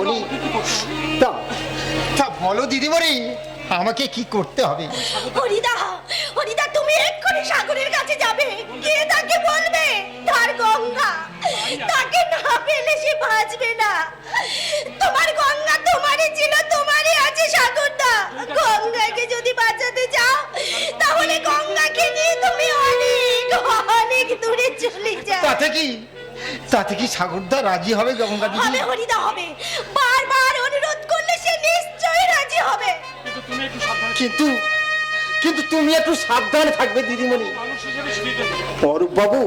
দিদিমণি, তা বলো দিদিমণি, আমাকে কি করতে হবে? হরিদা, হরিদা তুমি এক্ষুনি সাগরের কাছে যাবে, গিয়ে তাকে বলবে তার গঙ্গা, তাকে না পেলে সে বাঁচবে না। তোমার গঙ্গা তোমারই ছিল, তোমারই আছে সাগরদা। গঙ্গাকে যদি বাঁচাতে চাও তাহলে গঙ্গাকে নিয়ে তুমি অনেক অনেক দূরে চলে যাও। তাতে কি সাগরদা রাজি হবে? গঙ্গা দিদি হবে হরিদা, হবে। বারবার অনুরোধ করলে সে নিশ্চয়ই রাজি হবে। কিন্তু তুমি একটু সাবধানে থাকবে দিদিমণি। অরূপ বাবু,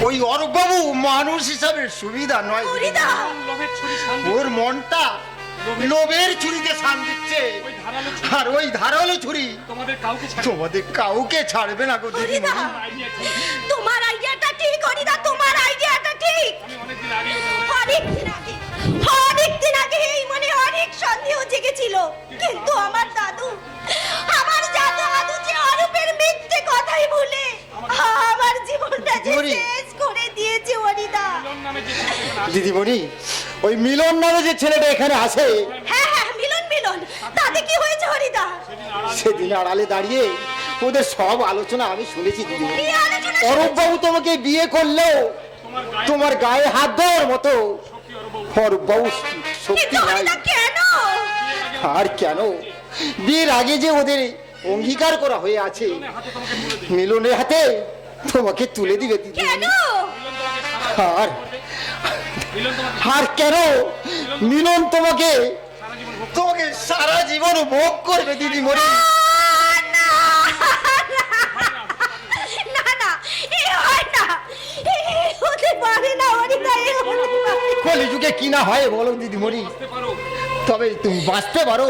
ওই অরূপ বাবু মানুষ হিসাবে সুবিধা নয়। ওর মনটা লোভের ছুরিতে শান দিচ্ছে, আর ওই ধারালো ছুরি তোমাদের কাউকে ছাড়বে না গো দিদিমণি। তোমার আইডিয়াটা ঠিক হরিদা, তোমার আইডিয়াটা ঠিক। অনেকদিন আগে এই মনে অনেক সন্দেহ জেগেছিল, কিন্তু আমার দাদু যে অরূপের মিথ্যে কথাই ভুলে আমার জীবনটা শেষ করে দিয়েছে হরিদা। দিদিমণি, ওই মিলন নামে যে ছেলেটা এখানে আসে, হ্যাঁ মিলন, তাতে কি হয়েছে হরিদা? সেদিন আড়ালে দাঁড়িয়ে ওদের সব আলোচনা আমি শুনেছি দিদিমণি। অরূপ বাবু তোমাকে বিয়ে করলেও তোমার গায়ে হাত দেওয়ার মতো অরূপ বাবু শক্তি নাই। কেন? আর কেন? বিয়ের আগে যে ওদের অঙ্গীকার করা হয়ে আছে, মিলনের হাতে তোমাকে তুলে দিবে দিদিমণি। আর কেন? মিলন তোমাকে সারা জীবন ভোগ করবে দিদিমণি। কলিযুগে কি না হয় বলো দিদিমণি, তবে তুমি বাঁচতে পারো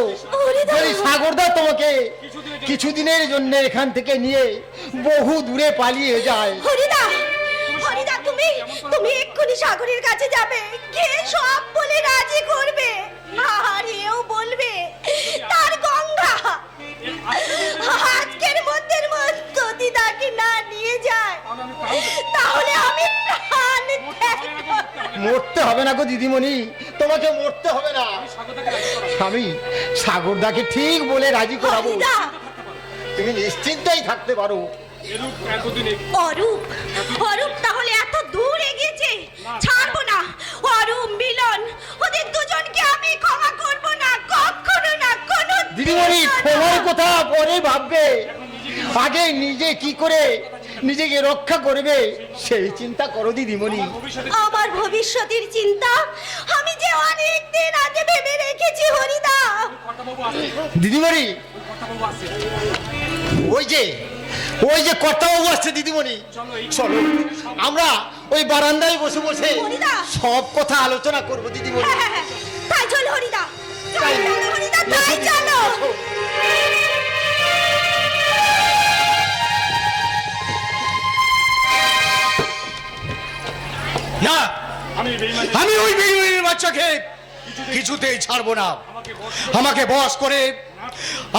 যদি সাগরদা তোমাকে কিছুদিনের জন্য এখান থেকে নিয়ে বহু দূরে পালিয়ে যায়। হরিদা, তুমি এক্ষুনি সাগরের কাছে যাবে, গিয়ে সব বলে রাজি করবে, আর এও বলবে তার গঙ্গা আজকের মধ্যের যদি তাকে না নিয়ে যায় তাহলে আমি প্রাণ ত্যাগ করব। মরতে হবে না গো দিদিমণি, তোমাকে মরতে হবে না। আমি সাগরদাকে ঠিক বলে রাজি করাবো, তুমি নিশ্চিন্তেই থাকতে পারো। অরূপ তাহলে এত দূর এগিয়েছে, ছাড়বো না। অরূপ, মিলন, ওদের দুজনকে আমি ক্ষমা করব না, কখনো না। কোনো দিদিমণি, ক্ষমার কথা পরে ভাববে, আগে নিজে কি করে নিজেকে রক্ষা করবে সেই চিন্তা করো দিদিমণি। আমার ভবিষ্যতের চিন্তা আমি যে অনেক দিন আগে ভেবে রেখেছি হরিদা। দিদিমণি, ওই যে কর্তাবাবু আসছে দিদিমণি, চলো আমরা ওই বারান্দায় বসে বসে সব কথা আলোচনা করবো দিদিমণি। হ্যাঁ, তাই চলো হরিদা, তাই চলো। না, আমি ওই বেইমানের বাচ্চাকে কিছুতেই ছাড়বো না। আমাকে বশ করে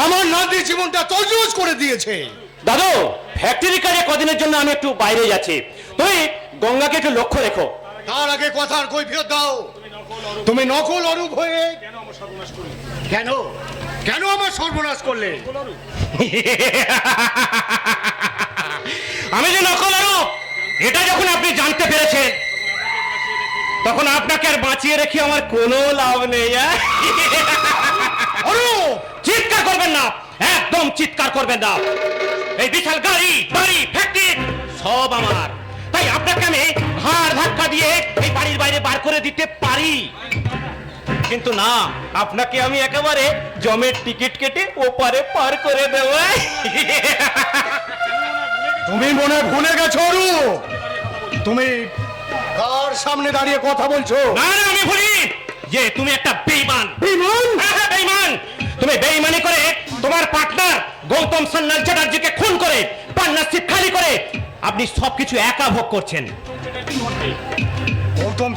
আমার নাতির জীবনটা তজনজ করে দিয়েছে। দাদু, ফ্যাক্টরি কাজে কদিনের জন্য আমি একটু বাইরে যাচ্ছি, তুমি গঙ্গাকে একটু লক্ষ্য রেখো। তার আগে কথার কৈফিয়ত দাও। তুমি নকল অরূপ হয়ে কেন আমার সর্বনাশ করলে? আমি যে নকল অরূপ এটা যখন আপনি জানতে পেরেছেন, তখন আপনাকে আর বাঁচিয়ে রেখে আমার কোনো লাভ নেই। অরূপ, চিৎকার করবেন না, একদম চিৎকার করবেন না। এই বিশাল গাড়ি বাড়ি ফ্যাক্টরি সব আমার, তাই আপনাকে আমি ঘাড় ধাক্কা দিয়ে এই বাড়ির বাইরে বার করে দিতে পারি, কিন্তু না, আপনাকে আমি একেবারে জমের টিকিট কেটে ওপারে পার করে দেব। তুমি মনে ভুলে গেছো অরূপ? তুমি কার সামনে দাঁড়িয়ে কথা বলছো? না, আমি ভুলি যে তুমি একটা বেঈমান। হ্যাঁ, বেঈমান। তুমি বেঈমানি করে তোমার পার্টনার গৌতম সান্যাল চ্যাটার্জিকে খুন করে পার্টনারশিপ খালি করে আপনি সবকিছু একা ভোগ করছেন। গৌতম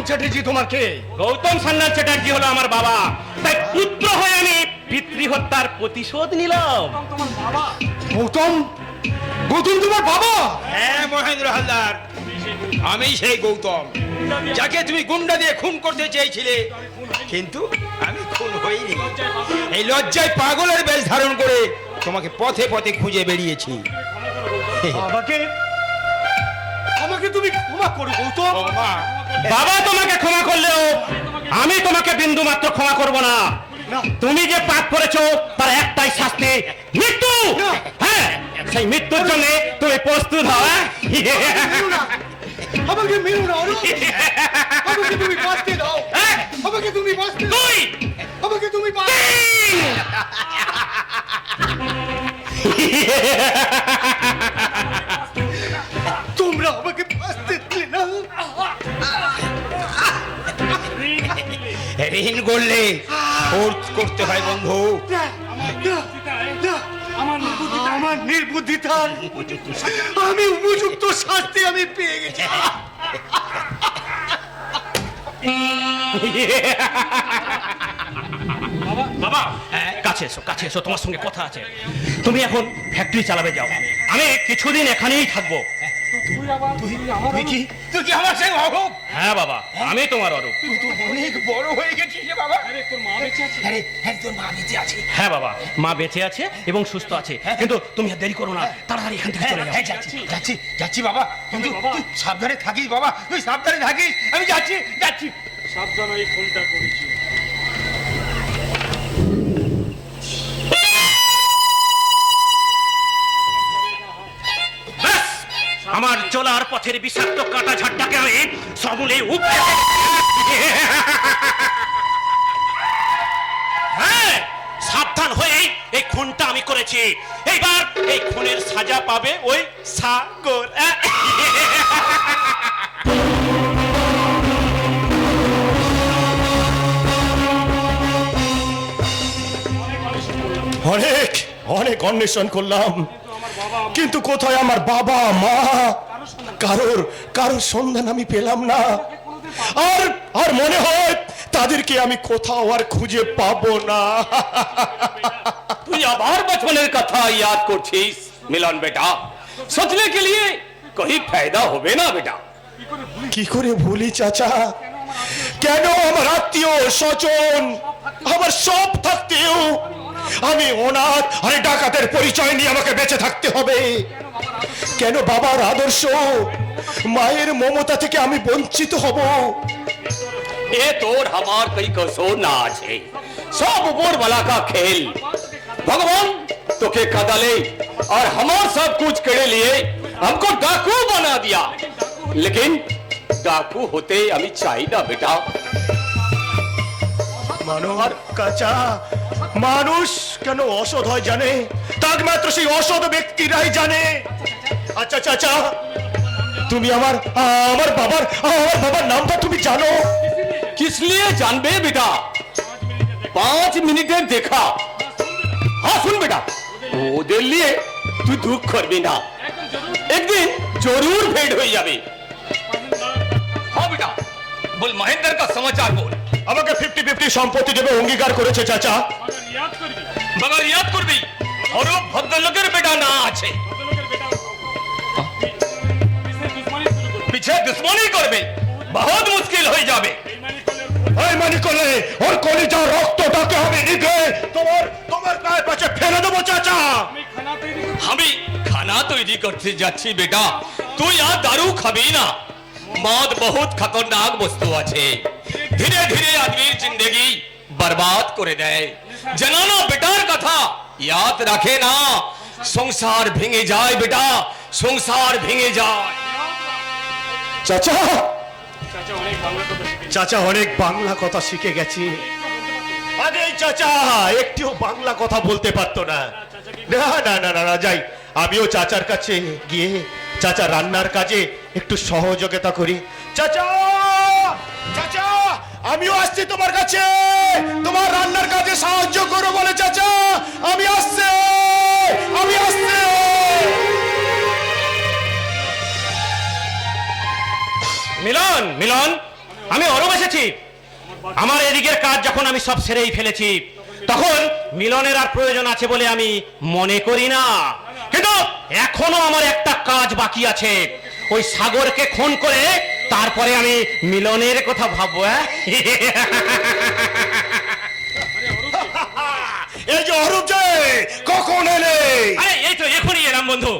চ্যাটার্জি তোমার কে? গৌতম সান্যাল চ্যাটার্জি হলো আমার বাবা, তাই পুত্র হয়ে আমি পিতৃহত্যার প্রতিশোধ নিলাম। গৌতম তোমার বাবা? হ্যাঁ মহেন্দ্র হালদার, আমি সেই গৌতম। যাকে তুমি গুন্ডা দিয়ে খুন করতে চেয়েছিলে, কিন্তু আমি খুন হইনি। এই লজ্জায় পাগলের বেশ ধারণ করে তোমাকে পথে পথে খুঁজে বেরিয়েছি। আমাকে আমাকে তুমি ক্ষমা করো গৌতম। বাবা তোমাকে ক্ষমা করলেও আমি তোমাকে বিন্দু মাত্র ক্ষমা করব না। তুমি যে পাপ করেছো তার একটাই শাস্তি, মৃত্যু। হ্যাঁ, সেই মৃত্যুর জন্য তুমি প্রস্তুত হও। আমাকে মেরো না অরুণ। আমাকে তুমি বাঁচতে দাও। আমাকে তুমি বাঁচতে দাও। তুই আমাকে তুমি বাঁচতে তোমরা আমাকে বাঁচতে দিলে না। ঋণ করলে শোধ করতে হয় বন্ধু। আমার নির্বুদ্ধিতার আমি উপযুক্ত শাস্তি আমি পেয়ে গেছি। বাবা কাছে এসো, কাছে এসো, তোমার সঙ্গে কথা আছে। তুমি এখন ফ্যাক্টরি চালাবে যাও, আমি কিছুদিন এখানেই থাকবো। তুই কি আমার সঙ্গে অরূপ? হ্যাঁ বাবা, আমি তোমার অরূপ। তুই তো অনেক বড় হয়ে গেছিস রে বাবা। তোর মা বেঁচে আছে? তোর মা বেঁচে আছে। হ্যাঁ বাবা, মা বেঁচে আছে এবং সুস্থ আছে, কিন্তু তুমি আর দেরি করো না, তাড়াতাড়ি এখান থেকে চলে যাও। যাচ্ছি বাবা, কিন্তু তুই সাবধানে থাকিস বাবা, তুই সাবধানে থাকিস। আমি যাচ্ছি। সাবধানে এই ফোনটা করেছি। ব্যাস, আমার চলার পথের বিষাক্ত কাটা ঝাড়টাকে আমি সমূলে উপড়ে হ্যাঁ, সাবধান হয়ে এই খুনটা আমি করেছি। এইবার এই খুনের সাজা পাবে ওই সাগর। অনেক অনেক অন্বেষণ করলাম, কিন্তু কোথায় আমার বাবা মা, কারোর সন্ধান আমি পেলাম না। আর আর মনে হয় তাদেরকে আমি কোথাও আর খুঁজে পাবো না। তুই আবার बचपन कथा याद করছিস মিলন बेटा, सोचने के लिए कोई फायदा হবে না बेटा। কি করে ভুলি চাচা? কেন আমার আত্মীয় স্বজন আমার সব থাকতেও আমি অনাথ আর ডাকাতের পরিচয় নিয়ে আমাকে বেঁচে থাকতে হবে? কেন বাবার আদর্শ মায়ের মমতা থেকে আমি বঞ্চিত হব? ये तोर हमार कई कसूर ना আছে, सब ऊपर वाला का खेल। भगवान तो के कदले और हमार सब कुछ केड़े लिए हमको डाकू बना दिया, लेकिन डाकू होते हमें चाहिए ना बेटा। মানব কাঁচা মানুষ কেন অসৎ হয় জানে? তা মাত্র সেই অসৎ ব্যক্তিরাই জানে। আচ্ছা চাচা, তুমি আমার বাবার নামটা তুমি জানো? किस लिए जानबे बेटा? 5 मिनट देखा। हाँ सुन बेटा, ওদের लिए তুই দুঃখ করবি না, একদিন জরুর भेंट হয়ে যাবে। हाँ बेटा बोल, महेंद्र का समाचार बोल। আমাকে 50-50 সম্পত্তি দেবে অঙ্গীকার করেছে চাচা। मगर याद করবি অরূপ ভদ্রলোকের বেটা না আছে, পিছে দুশ্মনী করবে, বহুত মুশকিল হয়ে যাবে। এই মানি করলে ওর কলিজার রক্তটাকে আমি নিভে তোমার গায়ে পাশে ফেলে দেবো চাচা। আমি খানা তৈরি করতে যাচ্ছি বেটা, তুই আর দারু খাবি না। মদ বহুত খতরনাক বস্তু আছে, ধীরে ধীরে আদমির জিন্দগি বরবাদ করে দেয়। জানানো বেটার কথা ইয়াদ রাখে না, সংসার ভেঙে যায় বেটা, সংসার ভেঙে যায়। চাচা চাচা অনেক বাংলা কথা শিখেছি। চাচা অনেক বাংলা কথা শিখে গেছি। আগে এই চাচা একটিও বাংলা কথা বলতে পারতো না। না না না না না, যাই আমিও চাচার কাছে গিয়ে চাচা রান্নার কাজে একটু সহযোগিতা করি। চাচা চাচা আমিও আসছি তোমার কাছে, তোমার রান্নার কাজে সাহায্য করো বলে। চাচা আমি আসছি। মিলন মিলন, আমি অরূপ এসেছি। আমার এদিকের কাজ যখন আমি সব সেরেই ফেলেছি, তখন মিলনের আর প্রয়োজন আছে বলে আমি মনে করি না। কিন্তু এখনো আমার একটা কাজ বাকি আছে। ওই সাগরকে খুন করে তারপরে আমি মিলনের কথা ভাববো। হ্যাঁ এই যে অরূপ যে কখন এলে? আরে এই তো এখনই এলাম বন্ধু।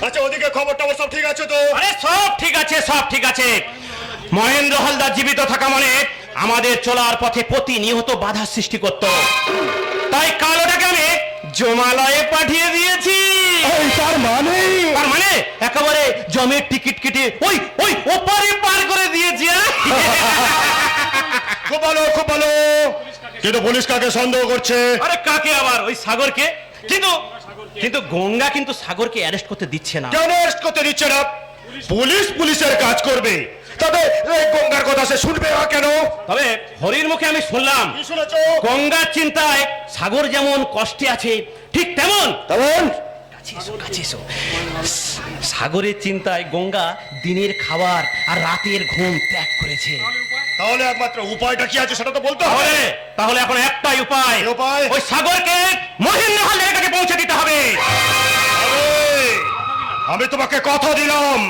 আচ্ছা, ওদিকে খবর টবর সব ঠিক আছে তো? আরে সব ঠিক আছে, সব ঠিক আছে। মহেন্দ্র হালদার জীবিত থাকা মানে আমাদের চলার পথে প্রতিনিয়ত বাধা সৃষ্টি করত, তাই কাল ওটাকে আমি জমালয়ে পাঠিয়ে দিয়েছি। তার মানে একেবারে জমের টিকিট কেটে ওই ওই ওপারে পার করে দিয়েছি। খুব ভালো, খুব ভালো। কিন্তু পুলিশ কাকে সন্দেহ করছে? আরে কাকে আবার? ওই সাগরকে। কিন্তু কিন্তু গঙ্গা কিন্তু সাগরকে অ্যারেস্ট করতে দিচ্ছে না। কেন অ্যারেস্ট করতে দিচ্ছে না? পুলিশ পুলিশের কাজ করবে, তবে এই গঙ্গার কথা সে শুনবে না কেন? তবে হরির মুখে আমি শুনলাম কি শুনেছো? গঙ্গার চিন্তায় সাগর যেমন কষ্টে আছে, ঠিক তেমন কাছে এসো। সাগরের চিন্তায় গঙ্গা দিনের খাবার আর রাতের ঘুম ত্যাগ করেছে। তাহলে একমাত্র উপায়টা কি আছে সেটা তো বলতে হবে। তাহলে এখন একটাই উপায়। কি উপায়? ওই সাগরকে মহেন্দ্র হালদারের কাছে পৌঁছে দিতে হবে। আমি তোমাকে কথা দিলাম,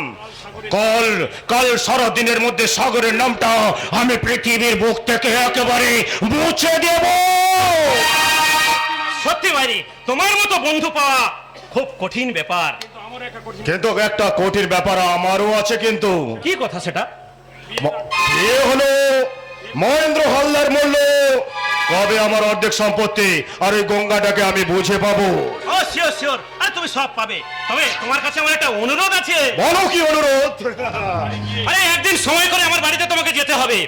কাল সারা দিনের মধ্যে সাগরের নামটা আমি পৃথিবীর বুক থেকে একেবারে মুছে দেব। সত্যি ভাই, তোমার মতো বন্ধু পাওয়া খুব কঠিন ব্যাপার। কিন্তু একটা কঠিন ব্যাপার আমারও আছে। কিন্তু কি কথা সেটা? এ হলো মহেন্দ্র হালদার মূল্য, কবে আমার অর্ধেক সম্পত্তি আর এই গঙ্গাটাকে আমি বুঝে পাবো? ও শিওর শিওর, আরে তুমি সব পাবে। তবে তোমার কাছে আমার একটা অনুরোধ আছে। বলো কি অনুরোধ? আরে একদিন সময় করে আমার বাড়িতে তোমাকে যেতে হবে।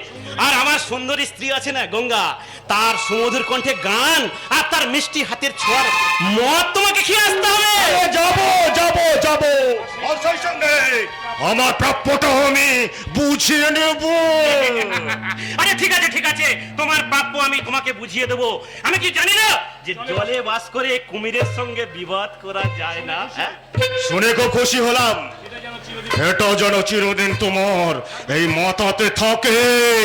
আর আমার সুন্দরী স্ত্রী আছে না গঙ্গা, তার সুমধুর কণ্ঠে গান আর তার মিষ্টি হাতের ছোঁয়ার মদ তোমাকে খেয়ে আসতে হবে। যাবো যাবো যাবো, আর সেই সঙ্গে আমার প্রাপ্যটা আমি বুঝিয়ে নেব। আরে ঠিক আছে ঠিক আছে, তোমার প্রাপ্য আমি তোমাকে বুঝিয়ে দেবো। আমি কি জানি না যে জলে বাস করে কুমিরের সঙ্গে বিবাদ করা যায় না? হ্যাঁ? শুনে খুব খুশি হলাম। এটা যেন চিরদিন তোমার এই মাথাতে থাকে।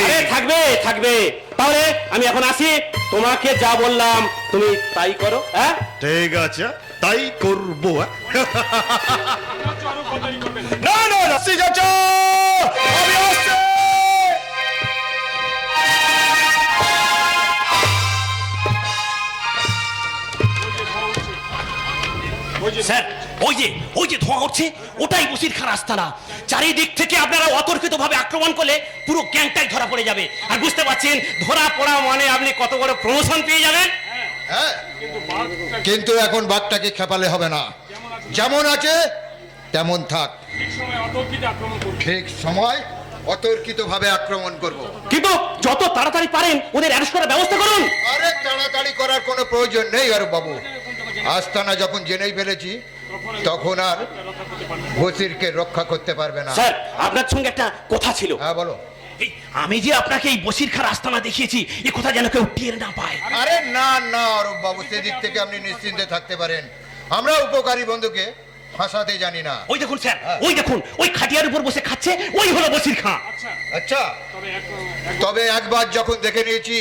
আরে থাকবে থাকবে। তাহলে আমি এখন আসি, তোমাকে যা বললাম তুমি তাই করো। হ্যাঁ ঠিক আছে, তাই করবো। না না না, ঠিক আছে, আমি আসছি। স্যার, ওই যে ধোঁয়া উঠছে, ওটাই বসির খান আস্তানা। চারিদিক থেকে আপনারা অতর্কিত ভাবে আক্রমণ করলে পুরো গ্যাংটাই ধরা পড়ে যাবে। আর বুঝতে পারছেন, ধরা পড়া মানে আপনি কত বড় প্রমোশন পেয়ে যাবেন। হ্যাঁ, কিন্তু এখন বাঘটাকে খেপালে হবে না, যেমন আছে তেমন থাক। ঠিক সময় অতর্কিত ভাবে আক্রমণ করব। কিন্তু যত তাড়াতাড়ি পারেন ওদের অ্যারেস্ট করার ব্যবস্থা করুন। আরে তাড়াতাড়ি করার কোনো প্রয়োজন নেই আর বাবু, আস্তানা যখন জেনেই ফেলেছি তখন আর বসিরকে রক্ষা করতে পারবে না। স্যার, আপনার সঙ্গে একটা কথা ছিল। হ্যাঁ বলো। এই, আমি যে আপনাকে এই বসির খান আস্তানা দেখিয়েছি, এই কথা যেন কেউ টের না পায়। আরে না না অরূপ বাবু, সেদিক থেকে আপনি নিশ্চিন্তে থাকতে পারেন। আমরা উপকারী বন্ধুকে ফাঁসাতে জানি না। ওই দেখুন স্যার, ওই দেখুন, ওই খাটিয়ার উপর বসে খাচ্ছে, ওই হলো বসির খান। আচ্ছা, তবে একবার যখন দেখে নিয়েছি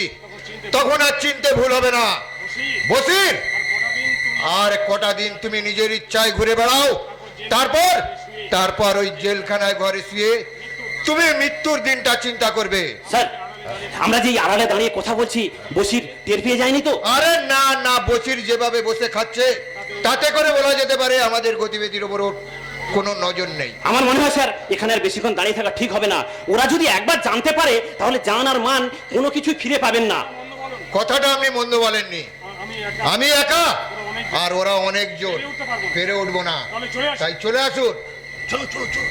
তখন আর চিনতে ভুল হবে না। বসির, আর কটা দিন তুমি নিজের ইচ্ছায় ঘুরে বেড়াও, তারপর ওই জেলখানায় ঘরে শুয়ে তুমি মৃত্যুর দিনটা চিন্তা করবে। স্যার, আমরা যে আড়ালে দাঁড়িয়ে কথা বলছি, বসির টের পেয়ে যায়নি তো? আরে না না, বসির যেভাবে বসে খাচ্ছে তাতে করে বলা যেতে পারে আমাদের গতিবিধির উপর ওর কোনো নজর নেই। আমার মনে হয় স্যার, এখানে আর বেশিক্ষণ দাঁড়িয়ে থাকা ঠিক হবে না। ওরা যদি একবার জানতে পারে তাহলে জান আর মান কোনো কিছু ফিরে পাবেন না। কথাটা আপনি মন্দ বলেননি। আমি একা আর ওরা অনেকজন, পেরে উঠবো না। তাই চলে আসুন। চলো চলো চলো।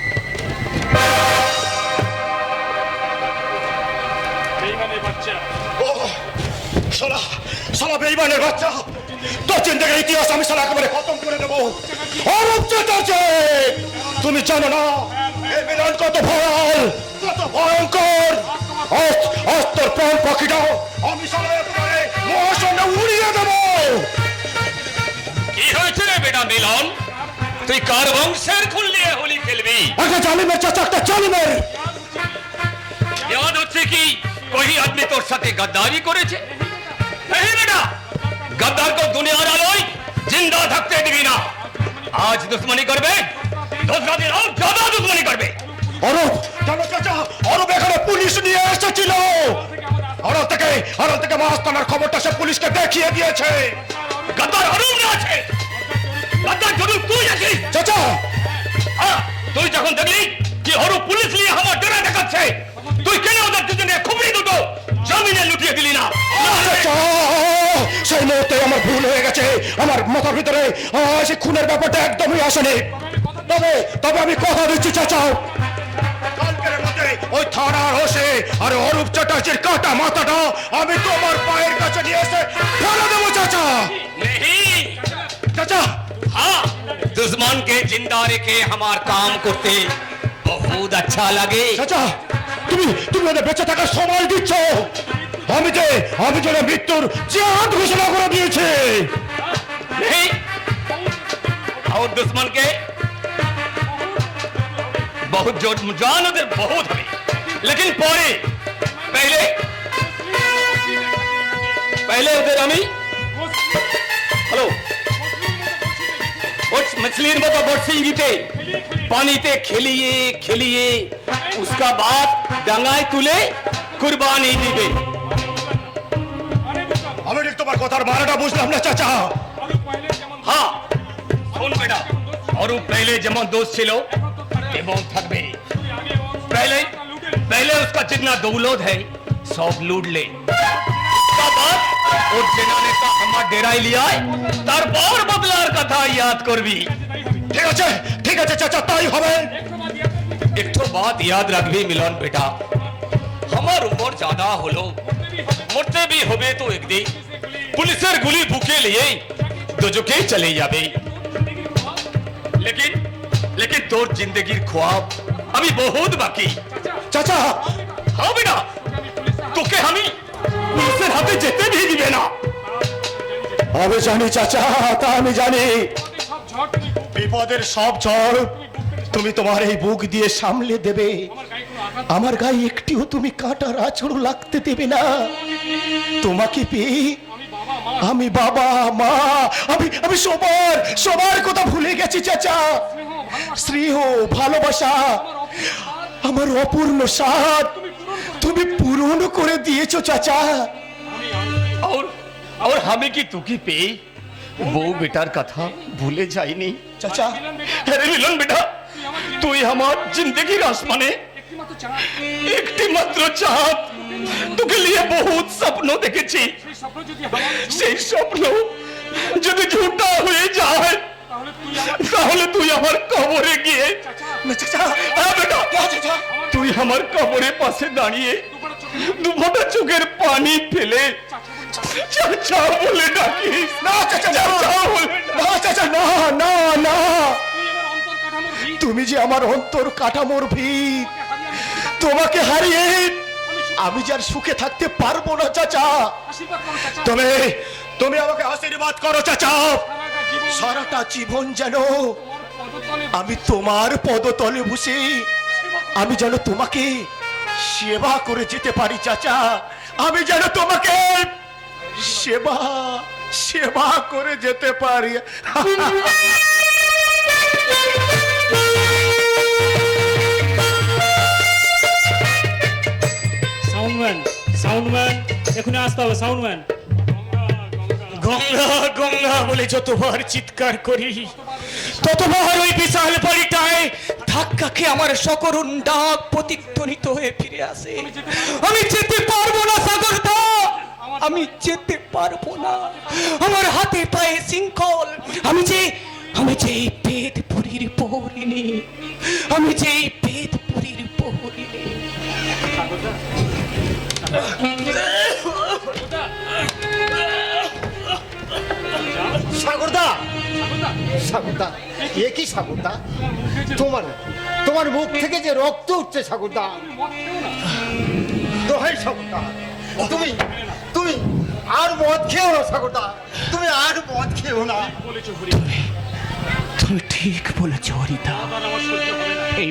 শালা বেঈমানের বাচ্চা, তোর জিন্দেগির ইতিহাস আমি শালা একেবারে খতম করে দেবো। অরূপ চ্যাটার্জি, তুমি জানো না এই মিলন কত ভয়াল, কত ভয়ঙ্কর। আজ তোর প্রাণ পাখিটাও আমি শালা একেবারে মহাশূন্যে উড়িয়ে দেবো। কি হয়েছে রে বেটা মিলন? তুই কার বংশের খুন নিয়ে হোলি খেলবি? একটা জালিমের চাচা, একটা জালিমের। याद হচ্ছে কি कोई आदमी তোর সাথে गद्दारी করেছে? এই বেটা, गद्दार को দুনিয়ার আলোয় জিন্দা থাকতে দিবি না। আজ দুশ্মনী করবে, दूसरा दिन और ज्यादा दुश्मनी করবে। অরূপ জানো চাচা, অরূপ এখানে পুলিশ নিয়ে এসেছিল। অরূপ থেকে মহাস্থানের খবরটা সে পুলিশকে দেখিয়ে দিয়েছে। গদ্দার অরুণ না আছে, গদ্দার জরুর তুই আছিস। চাচা তুই যখন দেখলি যে অরুণ পুলিশ নিয়ে আমার ডেরা দেখাচ্ছে, তুই কেন ওদের দুজনে খুবই দুটো জমিনে লুটিয়ে দিলি না? চাচা, সেই মুহূর্তে আমার ভুল হয়ে গেছে। আমার মাথার ভিতরে সে খুনের ব্যাপারটা একদমই আসেনি। তবে আমি কথা দিচ্ছি চাচা, কালকের মধ্যে ওই থানার হোসে আর অরূপ চ্যাটার্জির কাটা মাথাটা আমি তোমার পায়ের কাছে নিয়ে এসে ফেলে দেবো চাচা। नहीं চাচা हाँ, दुश्मन के जिंदा रेखे हमार काम करते बहुत अच्छा लगे। চাচা, তুমি ওদের বেঁচে থাকার সময় দিচ্ছ। আমি যে মৃত্যুর জিহাদ ঘোষণা করে দিয়েছি। नहीं और दुश्मन के बहुत जो जान उधर बहुत हमें, लेकिन पहले उधर हमें हेलो मछलियों मতো বর্ষি গিতে পানিতে খেলিয়ে उसका बाद ডাঙায় তুলে কুরবানি দিবে। আমি ঠিক তোমার কথার মানেটা বুঝলাম না চাচা। हाँ सुन बेटा, और पहले যেমন दोस्त ছিলো তেমন থাকবে। पहले उसका जितना दौलत है सब लूट ले, उसका बाद और जेनाने का हमार डेराय लिया তারপর বদলার কথা याद করবি। ঠিক আছে চাচা, তাই হবে। एक तो बात याद रखबी मिलन बेटा, हमार उम्र ज्यादा होलो, मरते भी होबे तो एक दिन पुलिसের গুলি বুকে लिए দুজকে চলে যাবে। लेकिन তোর जिंदगीर ख्वाब अभी बहुत बाकी। চাচা हाँ बेटा, তোকে আমি পুলিশের হাতে যেতে দিয়ে দিবে না। আমি জানি চাচা, তা আমি জানি। বিপদের সব ঝড় তুমি তোমার এই বুক দিয়ে সামলে দেবে। আমার গায়ে একটিও তুমি কাঁটার আঁচড় লাগতে দেবে না। তোমাকে পেয়ে আমি বাবা মা আমি সবার কথা ভুলে গেছি চাচা। স্নেহ ভালোবাসা আমার অপূর্ণ স্বাদ তুমি পূরণ করে দিয়েছো চাচা। और हमें की तुकी पे वो बेटार कथा भूले जाइनी চাচা अरे मिलन बेटा, তুই আমার जिंदगी आसमाने একটি মাত্র চাঁদ, তোকে নিয়ে বহুত স্বপ্ন দেখেছি। সেই স্বপ্ন যদি ঝুটা হয়ে যায় তাহলে তুই আমার কবরে গিয়ে বেটা, তুই আমার কবরের পাশে দাঁড়িয়ে দুফোঁটা চোখের পানি ফেলে চাচা বলে ডাকিস। না চাচা, না চাচা, না না না, তুমি যে আমার অন্তর কাঠামোর ভিত, তোমাকে হারিয়ে আমি যার সুখে থাকতে পারবো না চাচা। তুমি আমাকে আশীর্বাদ করো চাচা, সারাটা জীবন যেন আমি তোমার পদতলে বসে আমি যেন তোমাকে সেবা করে যেতে পারি চাচা। আমি যেন তোমাকে সেবা করে যেতে পারি। সাউন্ডম্যান এখনই আসতে হবে। সাউন্ডম্যান গঙ্গা গঙ্গা বলে যতবার চিৎকার করি ততবার ওই বিশাল বাড়িটায় ধাক্কা খেয়ে আমার সকরুণ ডাক প্রতিধ্বনিত হয়ে ফিরে আসে। আমি যেতে পারবো না সাগরদা, আমি যেতে পারবো না। আমার হাতে পায়ে শৃঙ্খল, আমি যে বেদপুরীর পৌরিণী, আমি যে বেদপুরীর পৌরিণী। সাগরদা, সাগরদা, এ কি সাগরদা? তোমার মুখ থেকে যে রক্ত উঠছে সাগরদা। দোহাই সাগরদা, তুমি আর মদ খেও না সাগরদা, তুমি আর মদ খেও না। তুমি ঠিক বলেছ হরিদা, এই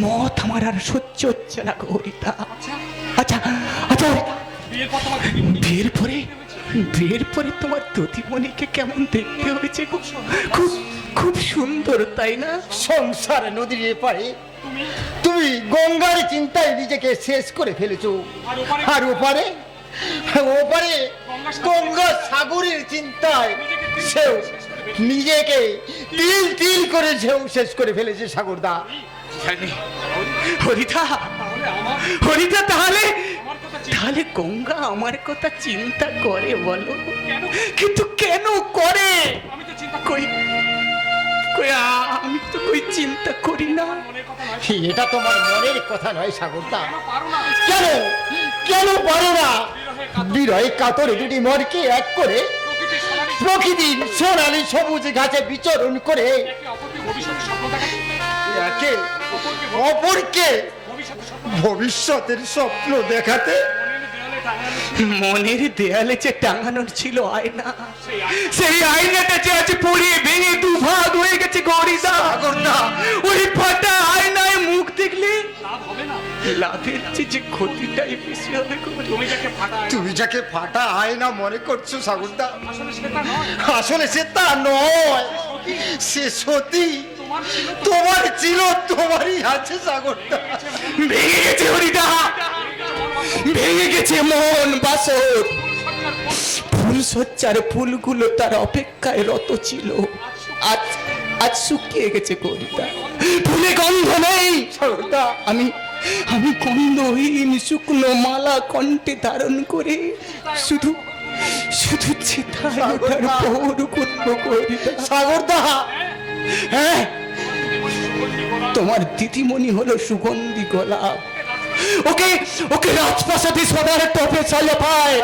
মত আমার আর সহ্য হচ্ছে না গো হরিদা। আচ্ছা আচ্ছা, বিয়ের পরে তোমার দতিমণিকে কেমন দেখতে হয়েছে গো? খুব সুন্দর তাই না? সংসার নদীর এপারে তুমি গঙ্গার চিন্তায় নিজেকে শেষ করে ফেলেছো, আর ওপারে ওপারে গঙ্গা সাগরের চিন্তায় সেও নিজেকে তিল তিল করে সেও শেষ করে ফেলেছে সাগরদা। জানি হরিদা, হরিদা তাহলে তাহলে গঙ্গা আমার কথা চিন্তা করে বলো, কিন্তু কেন করে? কই কই আমি তো কই চিন্তা করি না। এটা তোমার মনের কথা নয় সাগরদা। কেন কেন পারো না বিরহে কাতরে দুটি মনকে এক করে প্রকৃতির সোনালি সবুজ গাছে বিচরণ করে একে অপরকে ভবিষ্যতের স্বপ্ন দেখাতে? মনের দেয়ালে যে টাঙানোর ছিল আয়না, সেই আয়নাটা যে আজ পড়িয়ে ভেঙে দুভাগ হয়ে গেছে গরিদা। ওই ফাটা আয়নায় মুখ দেখলে লাভের যে ক্ষতিটাই বেশি হবে। তুমি যাকে ফাটা আয়না মনে করছো সাগরদা, আসলে সে তা নয়, সে সতী তোমার ছিল, তোমারই আছে সাগরদা। ভেঙে গেছে হরিদা, ভেঙে গেছে মন বাসর। ফুলসজ্জার ফুলগুলো তার অপেক্ষায় রত ছিল, আজ আজ শুকিয়ে গেছে গরিদা। ফুলে গন্ধ নেই সাগরদা। আমি আমি গন্ধহীন শুকনো মালা কণ্ঠে ধারণ করে শুধু শুধু চিতায় ওঠার পর করবো গরিদা। সাগরদা, হ্যাঁ, তোমার দিদিমণি হলো সুগন্ধি গোলাপ। ওকে ওকে রাজপ্রাসাদে সবার টপে চালে পায়,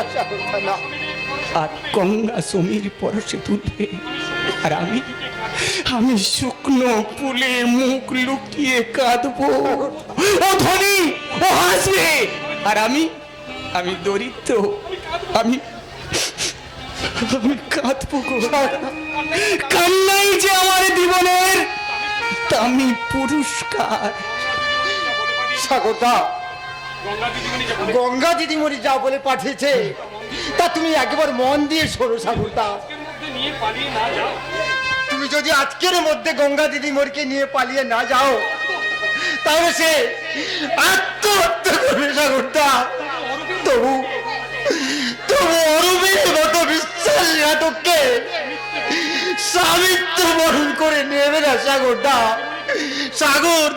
আর গঙ্গা সমীর পরশে তুলবে, আর আমি আমি শুকনো ফুলে মুখ লুকিয়ে কাঁদবো। ও ধনী ও হাসবে, আর আমি আমি দরিদ্র, আমি আমি কাঁদবো গো। কান্নাই যে আমার জীবনের দামি পুরস্কার। সাগরদা, গঙ্গা দিদিমণি যা বলে পাঠিয়েছে তা তুমি একবার মন দিয়ে শোনো সাগরদা। তুমি যদি আজকের মধ্যে গঙ্গা দিদিমণিকে নিয়ে পালিয়ে না যাও, তাহলে সে আত্মহত্যা করবে সাগরদা। তবু তবু অরুণের মতো বিশ্বাসঘাতককে স্বামিত্ব বরণ করে নেবে না সাগরদা। সাগর,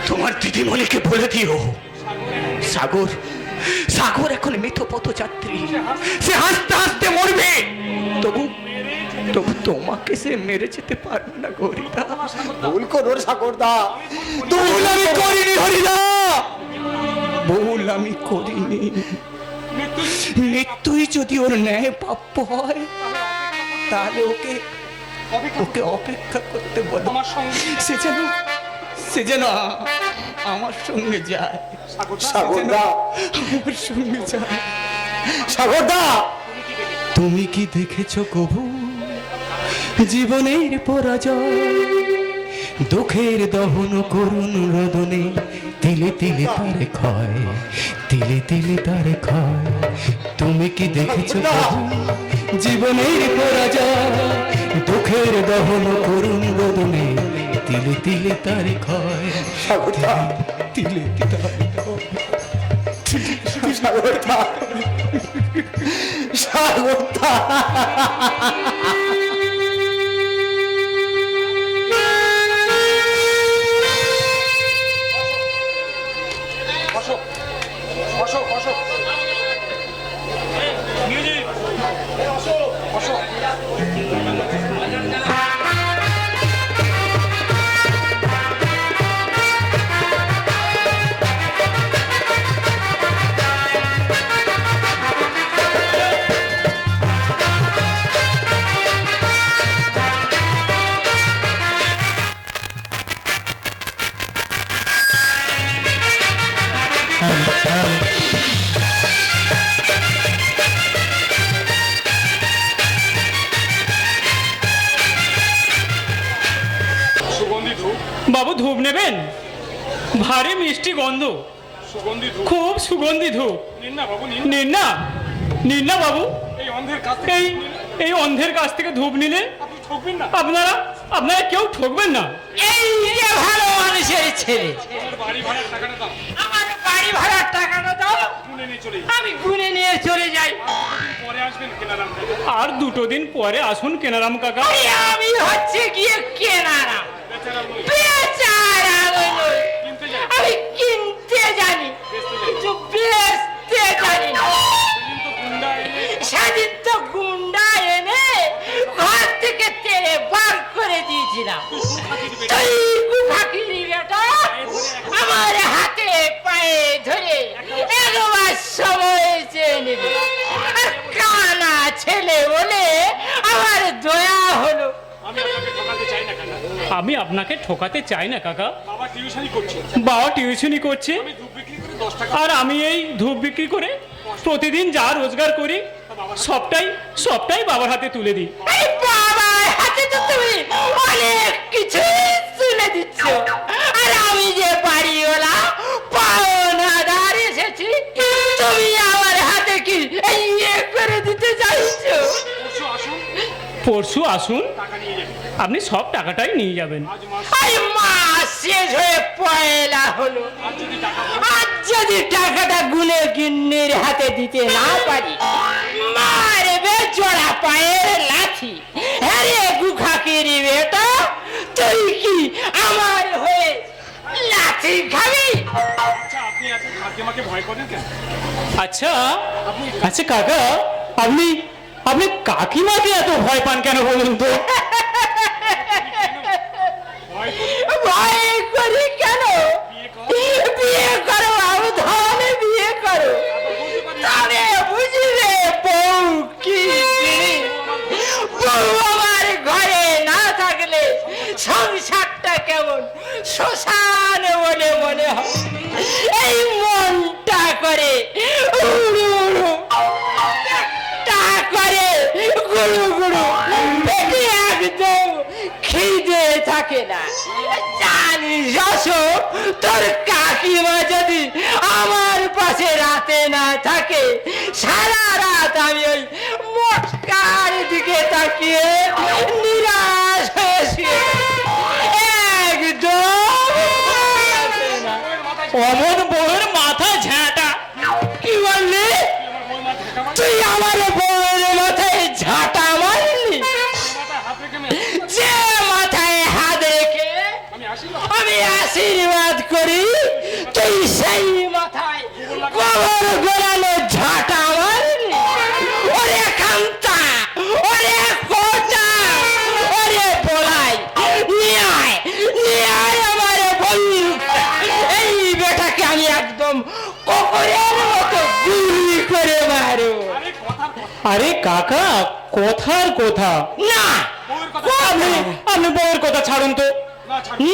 তোমার দিদিমণিকে বলে দিও, সাগর সাগর এখন মৃত পথযাত্রী, সে হাসতে হাসতে মরবে, তবু তবু তোমাকে সে মেরে যেতে পারবে না গরিদা। ভুল করো সাগরদা, ভুল আমি করিনি হরিদা, ভুল আমি করিনি। মৃত্যুই যদি ওর ন্যায় প্রাপ্য হয়, তাহলে ওকে ওকে অপেক্ষা করতে বলো। সে যেন আমার সঙ্গে যায়, সাগরদা, আমার সঙ্গে যায়। সাগরদা, তুমি কি দেখেছো কবু জীবনের পরাজয়? দুঃখের দহন করুন রোদনে, তিলে তিলে তারে ক্ষয়, তিলে তিলে তারে ক্ষয়। তুমি কি দেখেছো কবু জীবনের পরাজয়? দুঃখের দহন করুন রোদনে, তিলে তিলে তারে ক্ষয়, সাগরদা, তিলে তিলে তারে ক্ষয়। সাগরদা, সাগরদা। বাবু ধূপ নেবেন? ভারী মিষ্টি গন্ধ, খুব সুগন্ধি ধূপ। নিন না, নিন না বাবু। এই অন্ধের কাছ থেকে ধূপ নিলে আপনারা আপনারা কেউ ঠকবেন না। এই যে ভালো মানুষের ছেলে, আমার বাড়ি ভাড়ার টাকাটা দাও, আমি গুনে নিয়ে চলে যাই। আর 2 দিন পরে আসুন কেনারাম কাকা। আমি হচ্ছে গিয়ে কেনারাম, বেচারা নই। আমি কিনতে জানি কিন্তু বেচতে জানি না। সেদিন তো গুন্ডা এনে ঘর থেকে তেড়ে বার করে দিয়েছিলাম। তুই গুফাকিরি বেটা আমার হাতে পায়ে ধরে একবার সময় চেয়ে নিবি। আর কানা ছেলে বলে আমার দয়া হলো। আমি আপনাকে ঠকাতে চাই না কাকা। বাবা টিউশনি করছে আর আমি এই ধূপ বিক্রি করে প্রতিদিন যা রোজগার করি সবটাই বাবার হাতে তুলে দিই। এই বাবার হাতে তো তুমি অনেক কিছু তুলে দিচ্ছ, আর আমি যে বাড়িওয়ালা পাওনাদার এসেছি, তুমি আমার হাতে কি এই ইয়ে করে দিতে চাইছো? পরশু আসুন, আপনি সব টাকাটাই নিয়ে যাবেন। এই মাস শেষ হয়ে পয়লা হলো, আর যদি টাকাটা গুনে গিন্নির হাতে দিতে না পারি, মারবে জোড়া পায়ের লাঠি। হ্যাঁ রে গুখাকিরি বেটা, তুই কি আমার হয়ে লাঠি খাবি? আচ্ছা আচ্ছা কাকা, আপনি কাকিমাকে এত ভয় পান কেন বলুন তো? ভয় করি কেন? বিয়ে করো বাবু, ধনে বিয়ে করো, তবে বুঝবে বউ কি জিনিস। বউ আমার ঘরে না থাকলে সংসারটা কেমন শ্মশান বলে মনে হয়। এই মনটা করে উড়ু উড়ু, টা করে গুরু গুরু, পেটে একদম খিদে থাকে না। জানিস অশোক, তোর কাকিমা যদি আমার পাশে রাতে না থাকে, সারা রাত আমি ওই মটকার দিকে তাকিয়ে নিরাশ হয়ে শুয়ে একদম। অমন বউয়ের মাথা ঝাঁটা। কি বললি তুই? আমার বউয়ের মাথায় ঝাঁটা মারলি? যে মাথায় হাত রেখে আমি আশীর্বাদ করি, তুই সেই মাথায় গোবর গোলানো ঝাঁটা মারলি? ওরে কান্তা, ওরে কোটা, ওরে বলাই, নিয়ে আয় আমার বন্ধুটা। এই বেটাকে আমি একদম কুকুরের মতো গুলি করে মারো। আরে কাকা, কথার কথা না, আপনি বউয়ের কথা ছাড়ুন তো।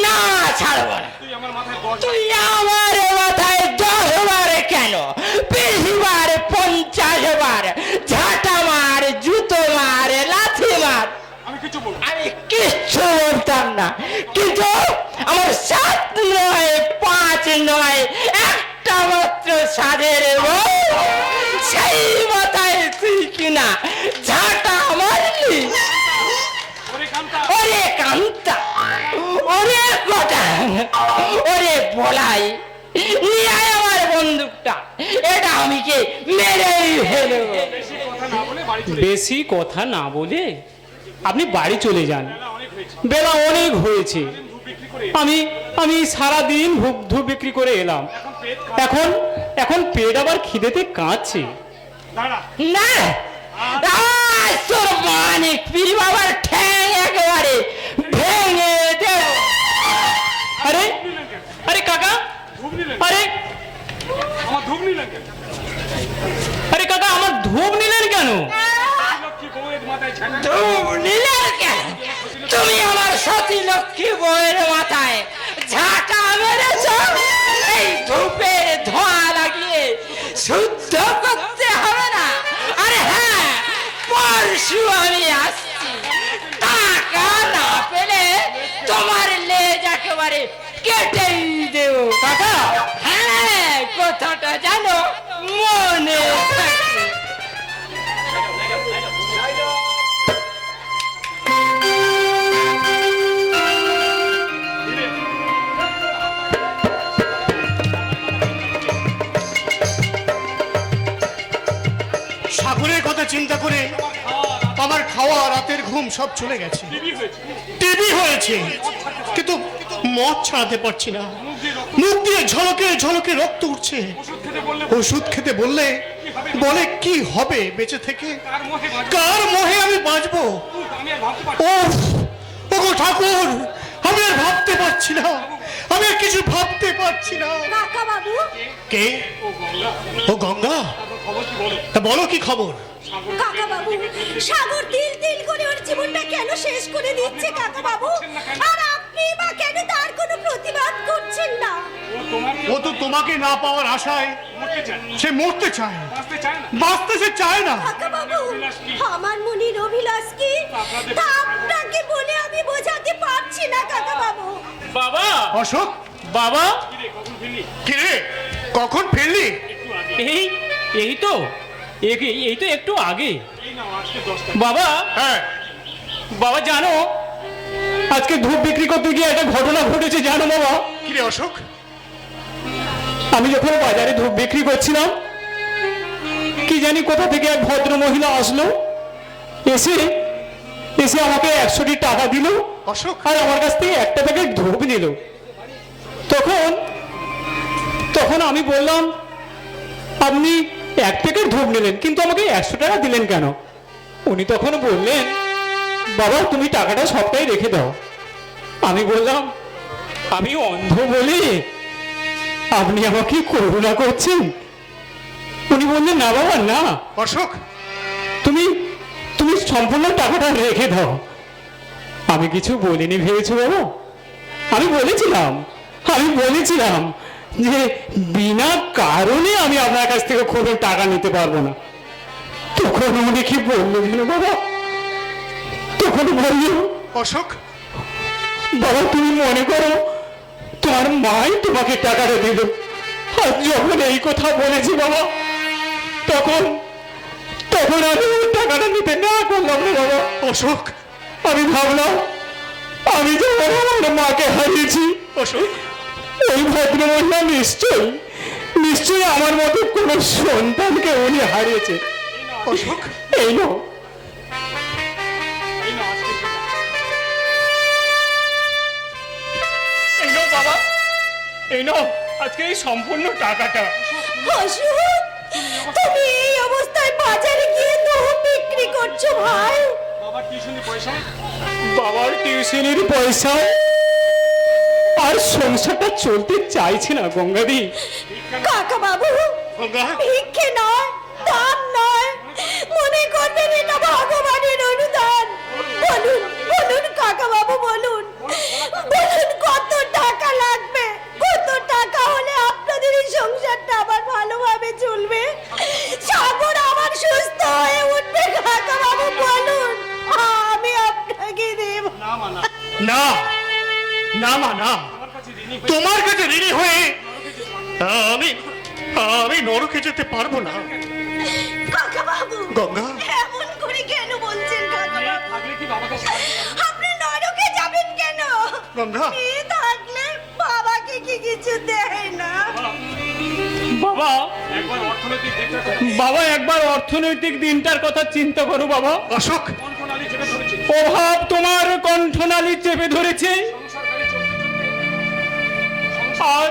না ছাড়বো না। তুই আমার মাথায় 10 বার কেন, 20 বার, 50 বার ঝাঁটা মার, জুতো মার, লাথি মার, আমি কিচ্ছু বলতাম না। কিন্তু আমার 7 নয় 5 নয়, একটা মাত্র সাধের বউ, সেই মাথায় তুই কিনা ঝাঁটা মারলি? ওরে কান্তা, ওরে কোটা, ওরে বলাই, নিয়ে আয় আমার বন্দুকটা। এটা আমি কে মেরেই ফেলবো। বেশি কথা না বলে আপনি বাড়ি চলে যান, বেলা অনেক হয়েছে। আমি সারাদিন ধূপ বিক্রি করে এলাম, এখন পেট আবার খিদেতে কাঁদছে। না, তোর মানিক পীর বাবার ঠ্যাং একেবারে ভেঙে দেব। আরে কাকা, আরে কাকা, আমার ধূপ নিলেন কেন? ধূপ নিলেন কেন? তুমি আমার সতী লক্ষ্মী বউয়ের মাথায় ঝাঁটা মেরেছ। এই ধূপের ধোঁয়া লাগিয়ে শুদ্ধ করতে হবে না? আরে হ্যাঁ, পরশু আমি আসছি, টাকা না পেলে তোমার লেজ একেবারে কেটেই দেব। কাকা, হ্যাঁ, কথাটা জানো মনে থাকে। সাগরের কথা চিন্তা করে আমার খাওয়া রাতের ঘুম সব চলে গেছে। টিভি হয়েছে, কিন্তু মদ ছাড়াতে পারছি না। মুখ দিয়ে ঝলকে ঝলকে রক্ত উঠছে। ওষুধ খেতে বললে বলে কি হবে বেঁচে থেকে, কার মোহে আমি বাঁচবো? ওগো ঠাকুর, আমি আর ভাবতে পারছি না, আমি আর কিছু ভাবতে পারছি না। কাকা বাবু, কে? ও গঙ্গা, তা বলো কি খবর? কাকা বাবু, সাগর তিল তিল করে ওর জীবনটা কেন শেষ করে দিচ্ছে কাকা বাবু? আর আপনি বা কেন তার কোনো প্রতিবাদ করছেন না? ও তো তোমাকে না পাওয়ার আশায় সে মরতে চায়, বাঁচতে সে চায় না। কাকা বাবু, আমার মনের অভিলাষ কি তা আপনাকে বলে আমি বোঝাতে পারছি না কাকা বাবু। বাবা, অশোক, বাবা, কিরে কখন ফিরলি? এই এই তো এই তো একটু আগে। বাবা, হ্যাঁ, বাবা জানো আজকে ধূপ বিক্রি করতে গিয়ে একটা ঘটনা ঘটেছে জানো বাবা? কিরে অশোক? আমি যখন বাজারে ধূপ বিক্রি করছিলাম, কি জানি কোথা থেকে এক ভদ্র মহিলা আসলো, এসে এসে আমাকে 100টি টাকা দিল অশোক, আর আমার কাছ থেকে একটা প্যাকেট ধূপ নিল। তখন তখন আমি বললাম, আপনি এক প্যাকেট ধূপ নিলেন কিন্তু আমাকে 100 টাকা দিলেন কেন? উনি তখন বললেন, বাবা তুমি টাকাটা সবটাই রেখে দাও। আমি বললাম, আমি অন্ধ বলি আপনি আমাকে করুণা করছেন? উনি বললেন, না বাবা না, অশোক, তুমি তুমি সম্পূর্ণ টাকাটা রেখে দাও। আমি কিছু বলিনি ভেবেছো বাবা? আমি বলেছিলাম যে বিনা কারণে আমি আপনার কাছ থেকে কোনো টাকা নিতে পারবো না। তখন উনি কি বললো জানো বাবা? তখন বললো, অশোক, বাবা তুমি মনে করো তোমার মাই তোমাকে টাকাটা দিল। আর যখন এই কথা বলেছি বাবা, তখন তখন আমি ওই টাকাটা নিতে না করলাম না বাবা। অশোক, আমি ভাবলাম আমি যখন আমার মাকে হারিয়েছি, অশোক, ওই ভদ্রমহিলা নিশ্চয়ই আমার মতো কোন সন্তানকে উনি হারিয়েছে। অশোক, এই নাও, এই নাও বাবা, এই নাও আজকে এই সম্পূর্ণ টাকাটা। অশোক, তুমি এই অবস্থায় বাজারে গিয়ে ধূপ বিক্রি করছো ভাই? বাবার টিউশনির পয়সা আর সংসারটা চলতে চাইছে না গঙ্গাদি। কাকা বাবু, গঙ্গা, ভিক্ষে নয়, দান নয়, মনে করবেন এটা ভগবানের অনুদান। বলুন বলুন কাকা বাবু, বলুন বলুন কত টাকা লাগবে? কত টাকা হলে আপনাদের এই সংসারটা আবার ভালোভাবে চলবে? সাগর আবার সুস্থ হয়ে উঠবে কাকা বাবু, বলুন আমি আপনাকে দেব। না না মা না, তোমার কাছে ঋণী হয়ে আমি আমি নরকে যেতে পারবো না। কাকা বাবু, গঙ্গা, এমন করে কেন বলছেন কাকা বাবু? আপনি নরকে যাবেন কেন? গঙ্গা, মেয়ে থাকলে বাবাকে কি কিছু দেয় না? বাবা বাবা একবার অর্থনৈতিক দিনটার কথা চিন্তা করো বাবা। অশোক, অভাব তোমার কণ্ঠনালী চেপে ধরেছে, আর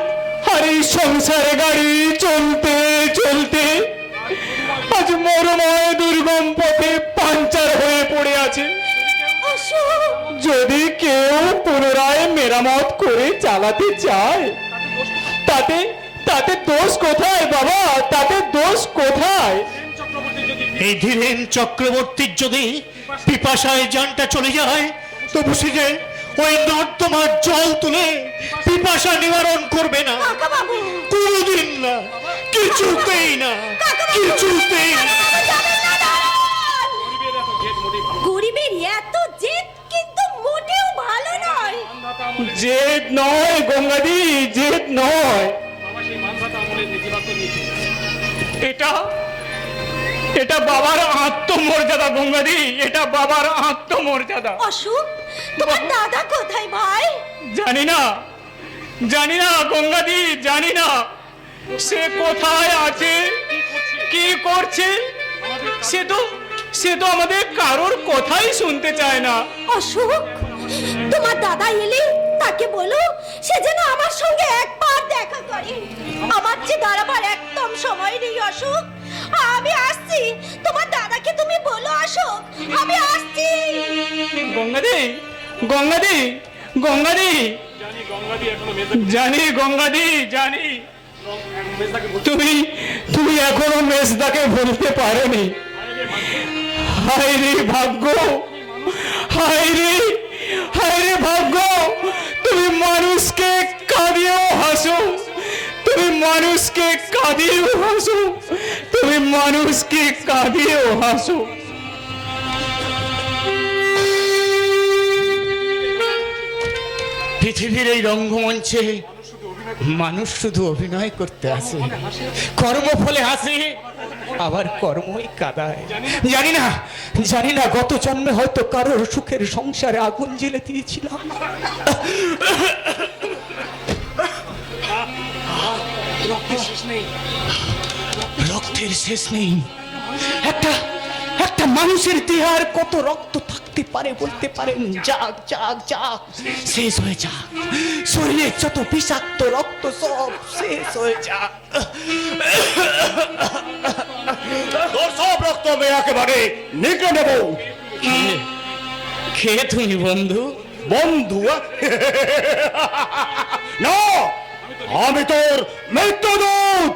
আর এই সংসারে গাড়ি চলতে চলতে আজ মরুময় দুর্গম পথে পাঞ্চার হয়ে পড়ে আছে। অশোক, যদি কেউ পুনরায় মেরামত করে চালাতে চায়, তাতে তাতে দোষ কোথায় বাবা? তাতে দোষ কোথায়? এই ধীরেন চক্রবর্তীর যদি পিপাসায় জানটা চলে যায়, তবু সে যে ওই নর্দমার জল তুলে পিপাসা নিবারণ করবে না, কাকা বাবু, কোনোদিন না, কিছুতেই না, কিছুতেই না। যাবেন না, দাঁড়ান। গরিবের এত জেদ কিন্তু মোটেও ভালো নয়। জেদ নয় গঙ্গাদি, জেদ নয়, এটা এটা বাবার আত্মমর্যাদা গঙ্গাদি, এটা বাবার আত্মমর্যাদা। অশোক, তোমার দাদা কোথায় ভাই? জানি না গঙ্গাদি, জানি না সে কোথায় আছে, কি করছে, সে তো আমাদের কারোর কথাই শুনতে চায় না। অশোক, তোমার দাদা এলে তাকে বলো সে যেন আমার সঙ্গে একবার দেখা করে। আমার যে দাঁড়াবার একদম সময় নেই অশোক, আমি আসছি। তোমার দাদাকে তুমি বলো অশোক, আমি আসছি। গঙ্গাদি, গঙ্গাদি, গঙ্গাদি, জানি গঙ্গাদি, জানি তুমি এখনো মেজদাকে বলতে পারোনি। হায় রে ভাগ্য, হায় রে ভাগ্য, তুমি মানুষকে কাঁদিয়েও হাসো, তুমি মানুষকে কাঁদিয়েও হাসো, তুমি মানুষকে কাঁদিয়েও হাসো। পৃথিবীর এই রঙ্গমঞ্চে মানুষ শুধু অভিনয় করতে আসে, কর্মফলে হাসে, আবার কর্মই কাঁদায়। জানি না গত জন্মে হয়তো কারোর সুখের সংসারে আগুন জ্বেলে দিয়েছিলাম। রক্তের শেষ নেই। একটা মানুষের দেহে আর কত রক্ত থাকতে পারে বলতে পারেন? যাক যাক যাক, শেষ হয়ে যাক। শরীরে যত বিষাক্ত রক্ত সব শেষ হয়ে যাক। তোর সব রক্ত আমি একেবারে নিগড়ে নেব। কে তুমি বন্ধু? বন্ধু? না, আমি তোর মৃত্যুদূত।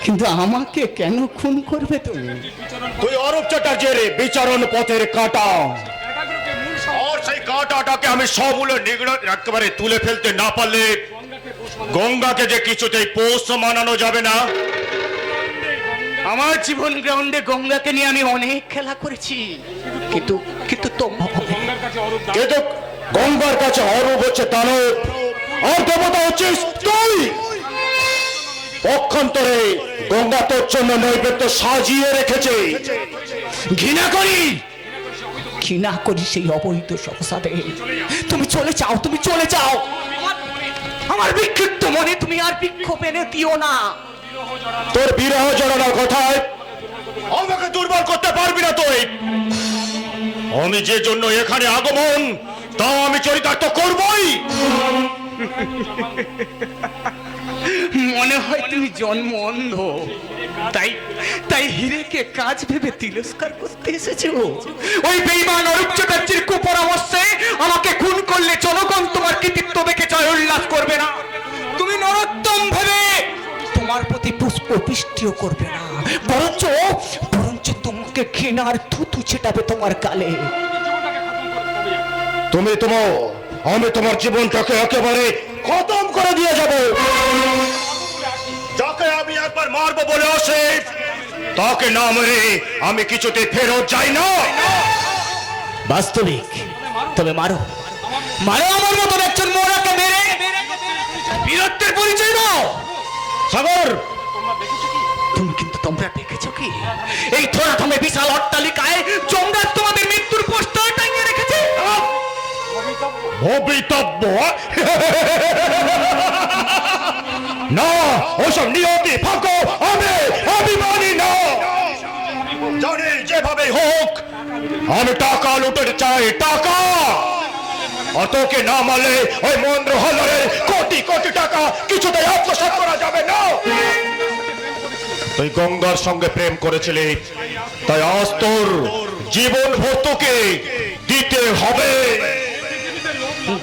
কিন্তু আমাকে কেন খুন করবে তুমি? তুই অরূপ চ্যাটার্জির বিচারণ পথের কাঁটা, আর সেই কাঁটাটাকে আমি সবগুলো নিগড়ে একেবারে তুলে ফেলতে না পারলে গঙ্গাকে যে কিছুতেই পোষ মানানো যাবে না। আমার জীবন গ্রাউন্ডে গঙ্গাকে নিয়ে আমি অনেক খেলা করেছি, কিন্তু গঙ্গার কাছে অরূপ হচ্ছে দানব, আর দেবতা হচ্ছিস তুই। পক্ষান্তরে গঙ্গা তোর জন্য নৈবেদ্য সাজিয়ে রেখেছে। ঘৃণা করি সেই অবৈধ সংসারে। তুমি চলে যাও, তুমি চলে যাও। আমার বিক্ষিপ্ত মনে তুমি আর বিক্ষোভ এনে দিও না। তোর বিরহ জড়ানোর কথায় আমাকে দুর্বল করতে পারবি না তুই। আমি যে জন্য এখানে আগমন, তাও আমি চরিতার্থ করবই। মনে হয় তুমি জন্ম অন্ধ, তাই হিরেকে কাজ ভেবে তিরস্কার করতে এসেছো। ওই বেঈমান অরূপ চ্যাটার্জির কুপরামর্শে আমাকে খুন করলে জনগণ তোমার কৃতিত্ব দেখে জয় উল্লাস করবে না। তুমি নরোত্তম ভেবে তোমার প্রতি পুষ্প বৃষ্টিও করবে না, বরঞ্চ তোমাকে ঘৃণার থুতু ছেটাবে তোমার গালে। আমি তোমার জীবনটাকে একেবারে খতম করে দিয়ে যাব। যাকে আমি একবার মারবো বলে আসে, তাকে না মেরে আমি কিছুতে ফেরত যাই না। বাস্তবিক, তবে মারো আমার মতন একজন মোরাকে মেরে বীরত্বের পরিচয় দাও। সাগর, তোমরা দেখেছো কি এই থোড়াথমে বিশাল অট্টালিকায় জমরাজ তোমাদের মৃত্যুর পোস্টার টাঙিয়ে রেখেছে? অবিতব্য না, ওসব নিয়তি ফাঁকো আমি মানি না। জানি যেভাবে হোক আমি টাকা লুটে চাই, টাকা। অতকে না মারলে ওই মন্দ্র হলরের কোটি কোটি টাকা কিছুতেই আত্মসাৎ করা যাবে না। তুই গঙ্গার সঙ্গে প্রেম করেছিলি, তাই আজ তোর জীবন ভর তোকে দিতে হবে।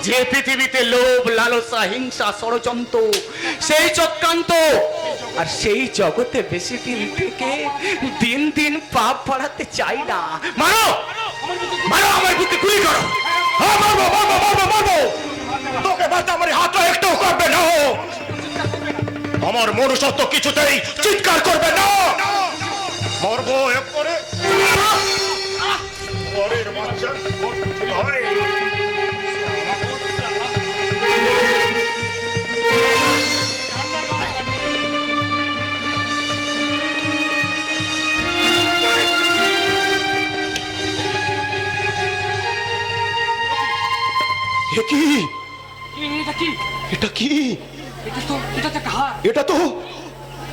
যে পৃথিবীতে লোভ, লালসা, হিংসা, ষড়যন্ত্র, সেই চক্রান্ত, আর সেই জগতে বেশি দিন থেকে দিন পাপ বাড়াতে চাই না। মারো আমার বুকে গুলি করো। মারবো। তোকে বাঁচা আমার হাতটা একটু করবে না। আমার মনুষ্যত্ব কিছুতেই চিৎকার করবে না। মরবো একবারে। পরের বাচ্চা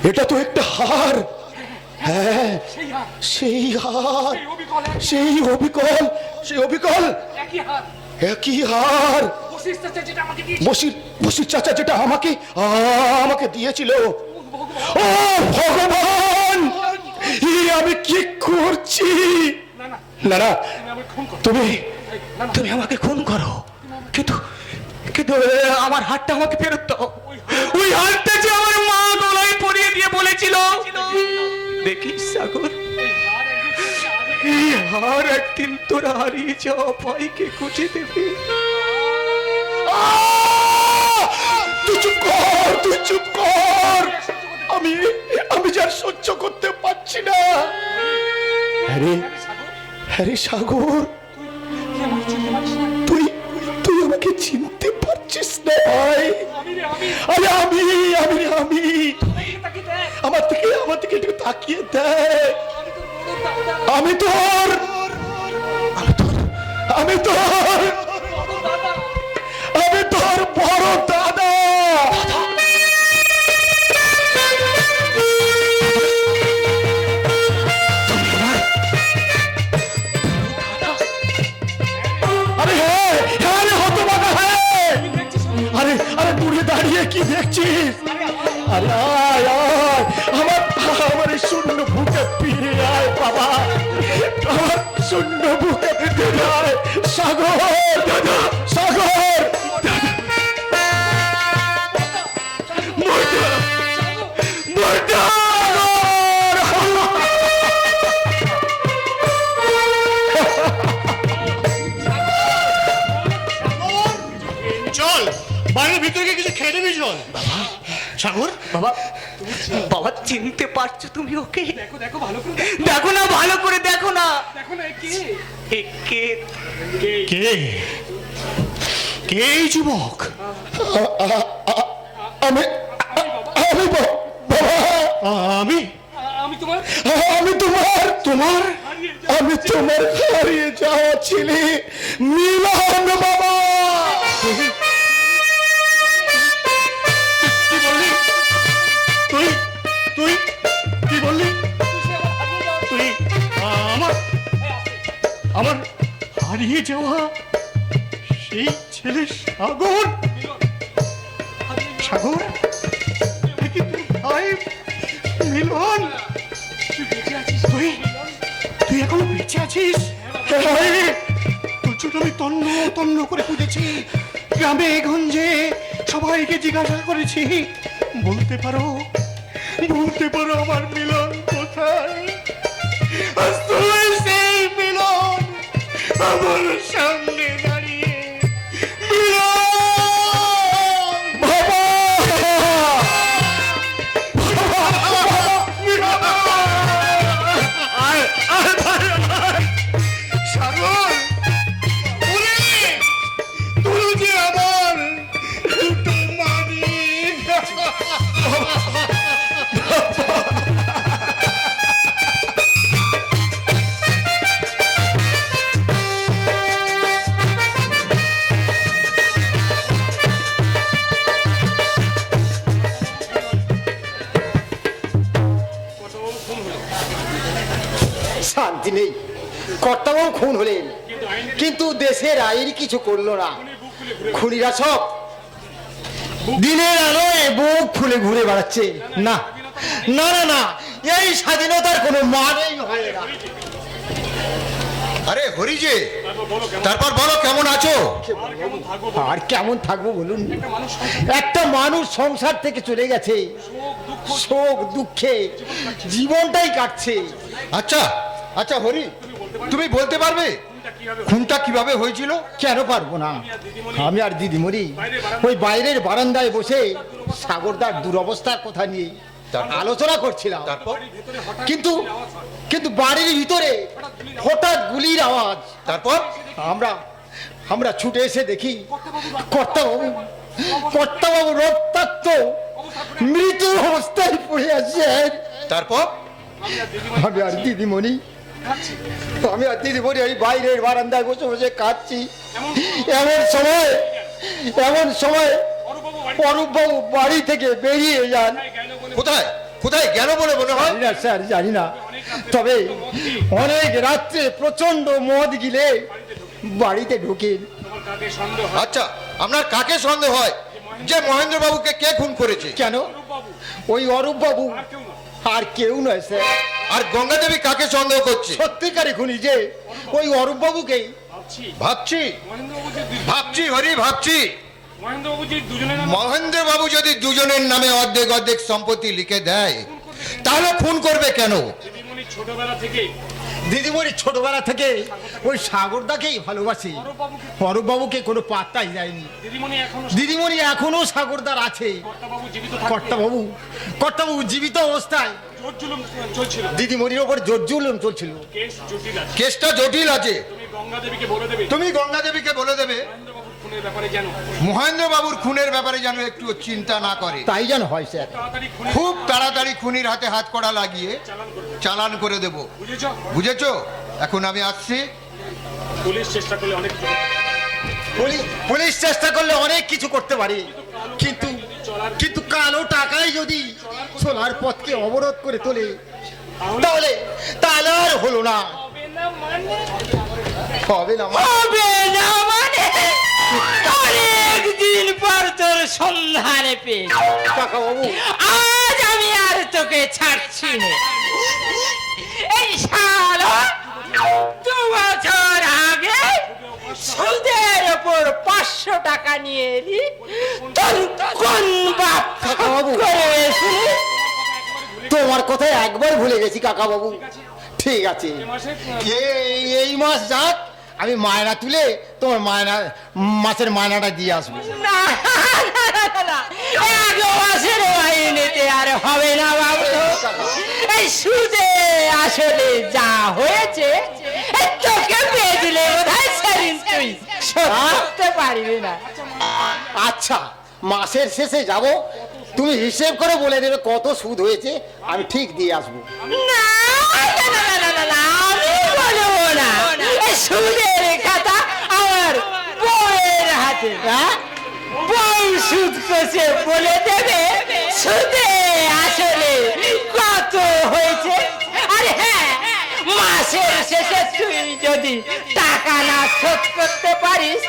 এটা তো একটা হার। হ্যাঁ, সেই হার, সেই অবিকল, সেই অবিকল একই হার। বসির চাচা যেটা আমাকে দিয়েছিল। ও ভগবান, আমি কি করছি? না না, তুমি আমাকে খুন করো, কিন্তু কিন্তু আমার হাতটা আমাকে ফেরত দাও। ওই হাতটা যে আমার মা গলায় পরিয়ে দিয়ে বলেছিল, দেখিস সাগর, এই হার একদিন তোরা হারিয়ে যাওয়া ভাইকে খুঁজে দেবে। তুই চুপ কর, তুই চুপ কর। আমি যার সহ্য করতে পারছি না। আরে সাগর, তুই আমাকে চিনতে পারছিস না ভাই? আরে আমি আমার দিকে একটু তাকিয়ে দেখ। আমি তোর বড় দাদা। আরে দূরে দাঁড়িয়ে কি দেখছিস? আরে আয় আমার শূন্য বুকে ফিরে আয় বাবা, আমার শূন্য বুকে ফিরে আয়। সাগর, সাগর, চল বাড়ির ভিতরে কিছু খেয়ে নেবি। চল বাবা। সাগর, বাবা চিনতে পারছো তুমি ওকে? দেখো ভালো করে দেখো না, ভালো করে দেখো না। দেখো না কে কে কে এই যুবক? আমি তোমার হারিয়ে যাওয়া ছেলে মিলন বাবা। কি বললি তুই? কি বললি তুই? আমার হারিয়ে যাওয়া সেই ছেলে সাগর। সাগর, ভাই মিলন, তুই এখনো বেঁচে আছিস? তোর জন্য আমি তন্ন করে খুঁজেছি, গ্রামে গঞ্জে সবাইকে জিজ্ঞাসা করেছি। বলতে পারো আমার মিলন কোথায়? সেই মিলন আমার সামনে দাঁড়িয়ে। সাগর, তুই যে আমার দুটো মানিক। শান্তি নেই, কর্তাবাবু খুন হলেন, কিন্তু দেশের আইন কিছু করলো না। খুনিরা সব দিনের আলোয় বুক ফুলে ঘুরে বেড়াচ্ছে। না না না না, এই স্বাধীনতার কোনো মানেই হয় না। আরে হরি যে, তারপর বলো কেমন আছো? আর কেমন থাকবো বলুন? একটা মানুষ সংসার থেকে চলে গেছে, শোক দুঃখে জীবনটাই কাটছে। আচ্ছা আচ্ছা হরি, তুমি বলতে পারবে খুনটা কিভাবে হয়েছিল? কেন পারবো না? আমি আর দিদিমণি ওই বাইরের বারান্দায় বসে সাগরদার দুরবস্থার কথা নিয়ে আলোচনা করছিলাম। তারপর? কিন্তু বাড়ির ভিতরে হঠাৎ গুলির আওয়াজ। তারপর? আমরা ছুটে এসে দেখি কর্তাবাবু রক্তাক্ত মৃত অবস্থায় পড়ে আছেন। তারপর? আমি আর দিদিমণি এই বাইরের বারান্দায় বসে বসে কাঁদছি। এমন সময় অরূপবাবু বাড়ি থেকে বেরিয়ে যান। কোথায়? কোথায় গেল বলে মনে হয়? জানি না স্যার, জানি না, তবে অনেক রাত্রে প্রচন্ড মদ গিলে বাড়িতে ঢুকে। আচ্ছা, আপনার কাকে সন্দেহ হয় যে মহেন্দ্র বাবুকে কে খুন করেছে? কেন? ওই অরূপ বাবু, আর কেউ নয় স্যার। আর গঙ্গা দেবী কাকে সন্দেহ করছে? সত্যিকারে খুনি যে ওই অরূপ বাবুকেই। ভাবছি ভাবছি হরি ভাবছি, মহেন্দ্র বাবু যদি দুজনের নামে অর্ধেক অর্ধেক সম্পত্তি লিখে দেয় তাহলে খুন করবে কেন? দিদিমণি ছোটবেলা থেকে ওই সাগরদাকেই ভালোবাসি, অরূপ বাবুকে কোনো পাত্তাই দেয়নি। দিদিমণি এখনো সাগরদার আছে। কর্তাবাবু জীবিত অবস্থায় দিদিমণির ওপর জোর জুলুম চলছিল। কেসটা জটিল আছে, তুমি গঙ্গা দেবীকে বলে দেবে মহেন্দ্র বাবুর খুনের ব্যাপারে যেন একটু চিন্তা না করে। তাই যেন হয় স্যার। খুব তাড়াতাড়ি খুনির হাতে হাত কড়া লাগিয়ে চালান করে দেব, বুঝেছো? এখন আমি আসছি। পুলিশ চেষ্টা করলে অনেক কিছু করতে পারে, কিন্তু কালো টাকায় যদি সোনার পথকে অবরোধ করে তোলে তাহলে আর হলো না। হবে না মানে অনেকদিন পর তোর সন্ধানে পেয়ে কাকাবাবু, আজ আমি আর তোকে ছাড়ছি না। এই শালা 2 বছর আগে সুদের ওপর 500 টাকা নিয়ে এলি, তোর কোন বাপ করেছে? তোমার কথা একবার ভুলে গেছি কাকাবাবু। ঠিক আছে, এই মাস যাক, আমি মায়না তুলে তোমার মাসের মায়নাটা দিয়ে আসবো। না, 1 মাসের মাইনেতে আর হবে না বাবু। এই সুদে আসলে যা হয়েছে তোকে বেঁধলে বোধহয় সেদিন তুই সরতে পারবি না। আচ্ছা, মাসের শেষে যাব, তুমি হিসেব করে বলে দেবে কত সুদ হয়েছে, আমি ঠিক দিয়ে আসবো। না, আমি বলবো না। এই সুদের খাতা আমার বউয়ের হাতে। বউ সুদ কষে বলে দেবে সুদে আসলে কত হয়েছে। আরে হ্যাঁ, মাসের শেষে তুই যদি টাকা না শোধ করতে পারিস,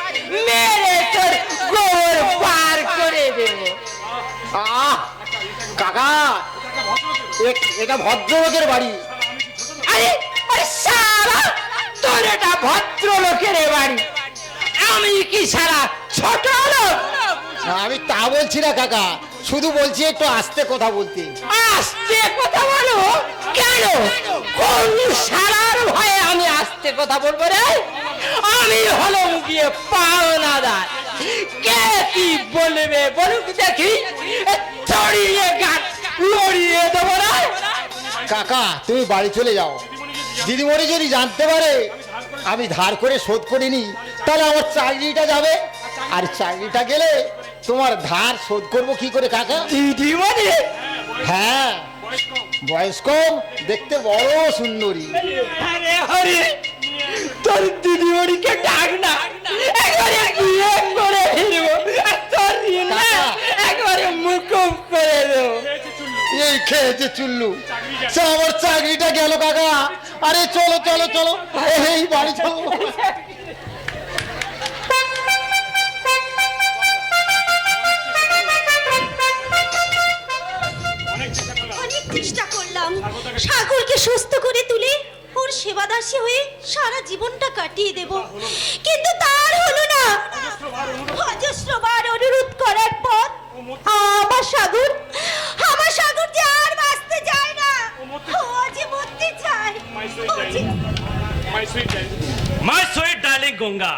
মেরে তোর গোবর পার করে দেব। কাকা, এটা ভদ্রলোকের বাড়ি। আরে শালা, তোর এটা ভদ্রলোকের বাড়ি, আমি কি সারা ছোট লোক? আমি তা বলছি না কাকা, শুধু বলছি একটু আস্তে কথা বলতে। আস্তে কথা বলো কেন? কোন শালার ভয়ে আমি আস্তে কথা বলবো রে? আমি হলাম গিয়ে পাওনাদার। কে কি বলবে বলুক দেখি, চড়িয়ে গাছ লড়িয়ে দেবো না। কাকা, তুমি বাড়ি চলে যাও। দিদিমণি যদি জানতে পারে আমি ধার করে শোধ করিনি, তাহলে আমার চাকরিটা যাবে, আর চাকরিটা গেলে তোমার ধার শোধ করবো কি করে কাকা? দিদিমণি? হ্যাঁ, বয়স কম, দেখতে বড় সুন্দরী। আরে হরি, তোর দিদিমণিকে ডাক না, একবারে বিয়ে করে ফিরবো, আর তোর ঋণ না একবারে মুকুব করে দেবো। এই খেয়েছে চুল্লু, আমার চাকরিটা গেল কাকা। আরে চলো চলো চলো, এই বাড়ি চলো। অনেক চেষ্টা করলাম সাগরকে সুস্থ করে তুলে ওর সেবাদাসী হয়ে সারা জীবনটা কাটিয়ে দেব, কিন্তু তার হলো না। অজস্রবার অনুরোধ করার পর আমার সাগর যে আর বাঁচতে চায় না, ও যে মরতে চায়। মাই সুইট ডার্লিং গঙ্গা,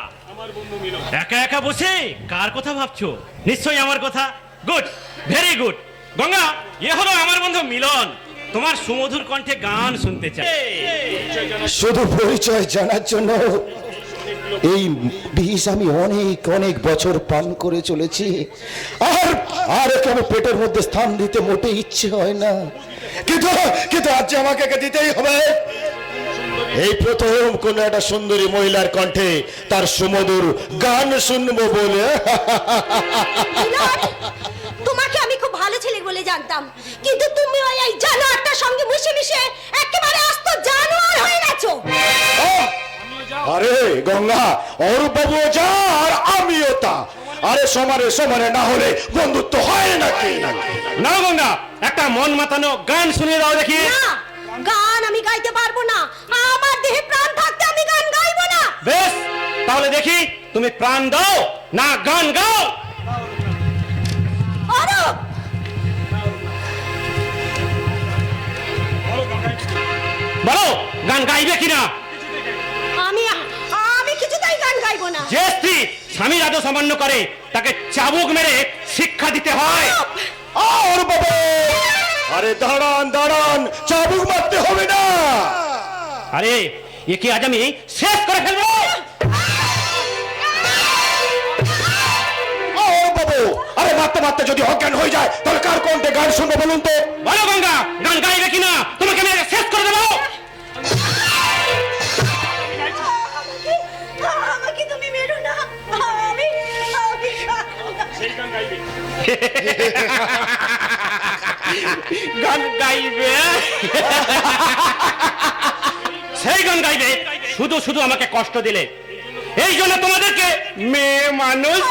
একা একা বসে কার কথা ভাবছো? নিশ্চয়ই আমার কথা। Good, very good. গঙ্গা, এ হলো আমার বন্ধু মিলন, তোমার সুমধুর কণ্ঠে গান শুনতে চাই। শুধু পরিচয় জানার জন্য এই বিষ আমি অনেক অনেক বছর পান করে চলেছি, আর কেন পেটের মধ্যে স্থান দিতে মোটেই ইচ্ছে হয় না, কিন্তু আজ আমাকে দিতেই হবে। এই প্রথম কোন একটা সুন্দরী মহিলার কণ্ঠে তার সুমধুর গান শুনবো বলে। তোমাকে আমি খুব ভালো ছেলে বলে জানতাম, কিন্তু তুমি ওই এই জানোয়ারটার সঙ্গে মিশে মিশে একেবারে আস্ত জানোয়ার হয়ে গেছো। আরে গঙ্গা, অরূপ বাবু যা আর আমিও তা। আরে সমানে সমানে না হলে বন্ধুত্ব হয় নাকি? না গঙ্গা, একটা মন মাতানো গান শুনিয়ে দাও দেখি। না, গান আমি গাইতে পারবো না। আমার দেহে প্রাণ থাকতে আমি গান গাইবো না। বেশ, তাহলে দেখি তুমি প্রাণ দাও না গান গাও। অরূপ, বলো গান গাইবে কিনা? আমি আমি কিছুতেই গান গাইবো না। যে স্ত্রী স্বামীর আদেশ অমান্য করে তাকে চাবুক মেরে শিক্ষা দিতে হয়। অরূপ বাবু, আরে দাঁড়ান দাঁড়ান, চাবুক মারতে হবে না। আরে একে আজ আমি শেষ করে ফেলবো। অরূপ বাবু, আরে মারতে মারতে যদি অজ্ঞান হয়ে যায় তাহলে কার কণ্ঠে গান শুনবো বলুন তো? বলো গঙ্গা, গান গাইবে কিনা? তোমাকে আমি শেষ করে দেবো। আমাকে তুমি মেরো না। আমি গান গাইবে, সেই গান গাইবে। শুধু শুধু আমাকে কষ্ট দিলে, এই জন্য তোমাদেরকে মেয়ে মানুষ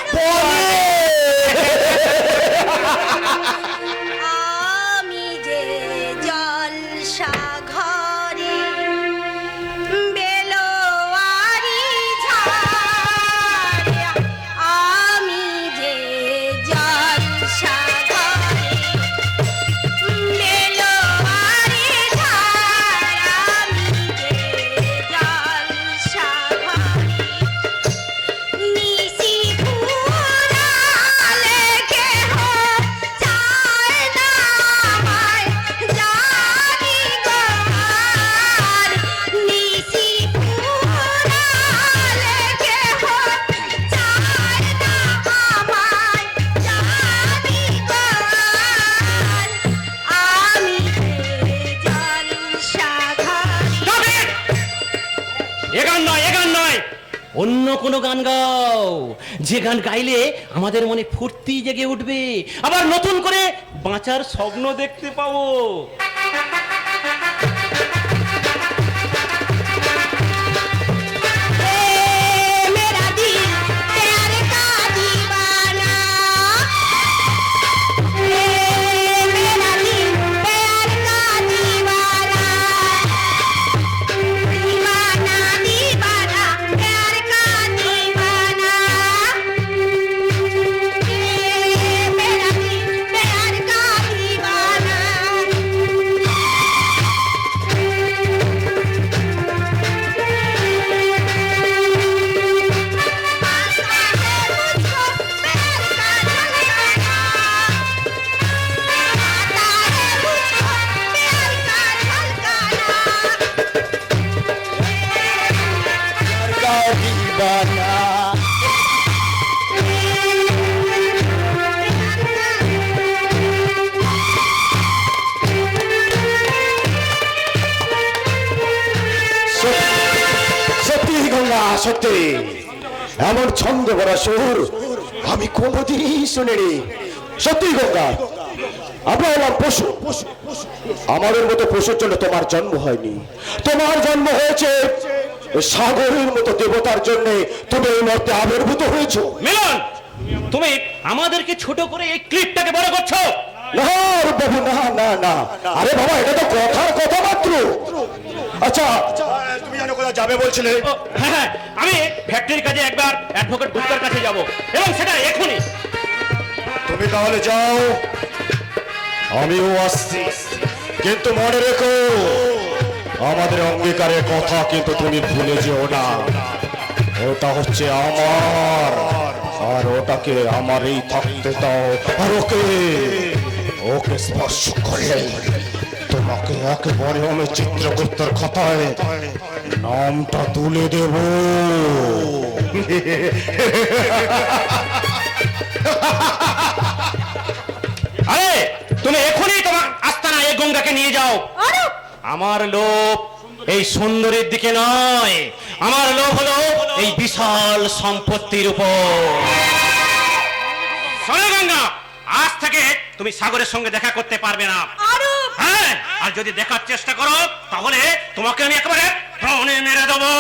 আমি যে জলসা ঘরে বেলোয়ারি ঝাড়, আমি যে জলসা ঘরে বেলোয়ারি ঝাড়, আমি যে জলসা ঘরে নিশি ফুরালে কেহ চায় না আমায় জানি গো আর, নিশি ফুরালে কেহ চায় না আমায় জানি গো আর, আমি জলসা ঘরে। এ গান নয়, এ গান নয়, অন্য কোনো গান গাও। যে গান গাইলে আমাদের মনে ফুর্তি জেগে উঠবে, আবার নতুন করে বাঁচার স্বপ্ন দেখতে পাবো। मेरा दिल प्यार का दीवाना, मेरा दिल प्यार का दीवाना, दीवाना दीवाना प्यार का दीवाना, मेरा दिल प्यार का दीवाना। সত্যি গঙ্গা, সত্যি এমন ছন্দ ভরা সুর আমি কোনোদিনই শুনিনি। সত্যি গঙ্গা, আমরা হলাম পশু। আমাদের মতো পশুর জন্য তোমার জন্ম হয়নি, তোমার জন্ম হয়েছে সাগরের মতো দেবতার জন্য। তুমি এই মর্তে আবির্ভূত হয়েছো। মিলন, তুমি আমাদেরকে ছোট করে এই ক্লিপটাকে বড় করছো। না বাবু, না না না, আরে বাবা, এটা তো কথার কথা মাত্র। আচ্ছা, তুমি জানো কোথায় যাবে বলছিলে? ও, হ্যাঁ হ্যাঁ, আমি ফ্যাক্টরির কাজে একবার অ্যাডভোকেট গুপ্তার কাছে যাব, এবং সেটা এখনই। তুমি তাহলে যাও, আমিও আসছি। কিন্তু মনে রেখো, আমাদের অঙ্গীকারের কথা কিন্তু তুমি ভুলে যেও না। ওটা হচ্ছে আমার, আর ওটাকে আমারই থাকতে দাও। আর ওকে স্পর্শ করলে তোমাকে একেবারে আমি চিত্রগুপ্তর খাতায় নামটা তুলে দেব। আরে তুমি এখনই তোমার আস্তানা এই গঙ্গাকে নিয়ে যাও। আমার লোভ এই সুন্দরীর দিকে নয়, আমার লোভ হলো এই বিশাল সম্পত্তির উপর। শোনো গঙ্গা, আজ থেকে তুমি সাগরের সঙ্গে দেখা করতে পারবে না। অরূপ, হ্যাঁ, আর যদি দেখার চেষ্টা করো তাহলে তোমাকে আমি একেবারে প্রাণে মেরে দেবো।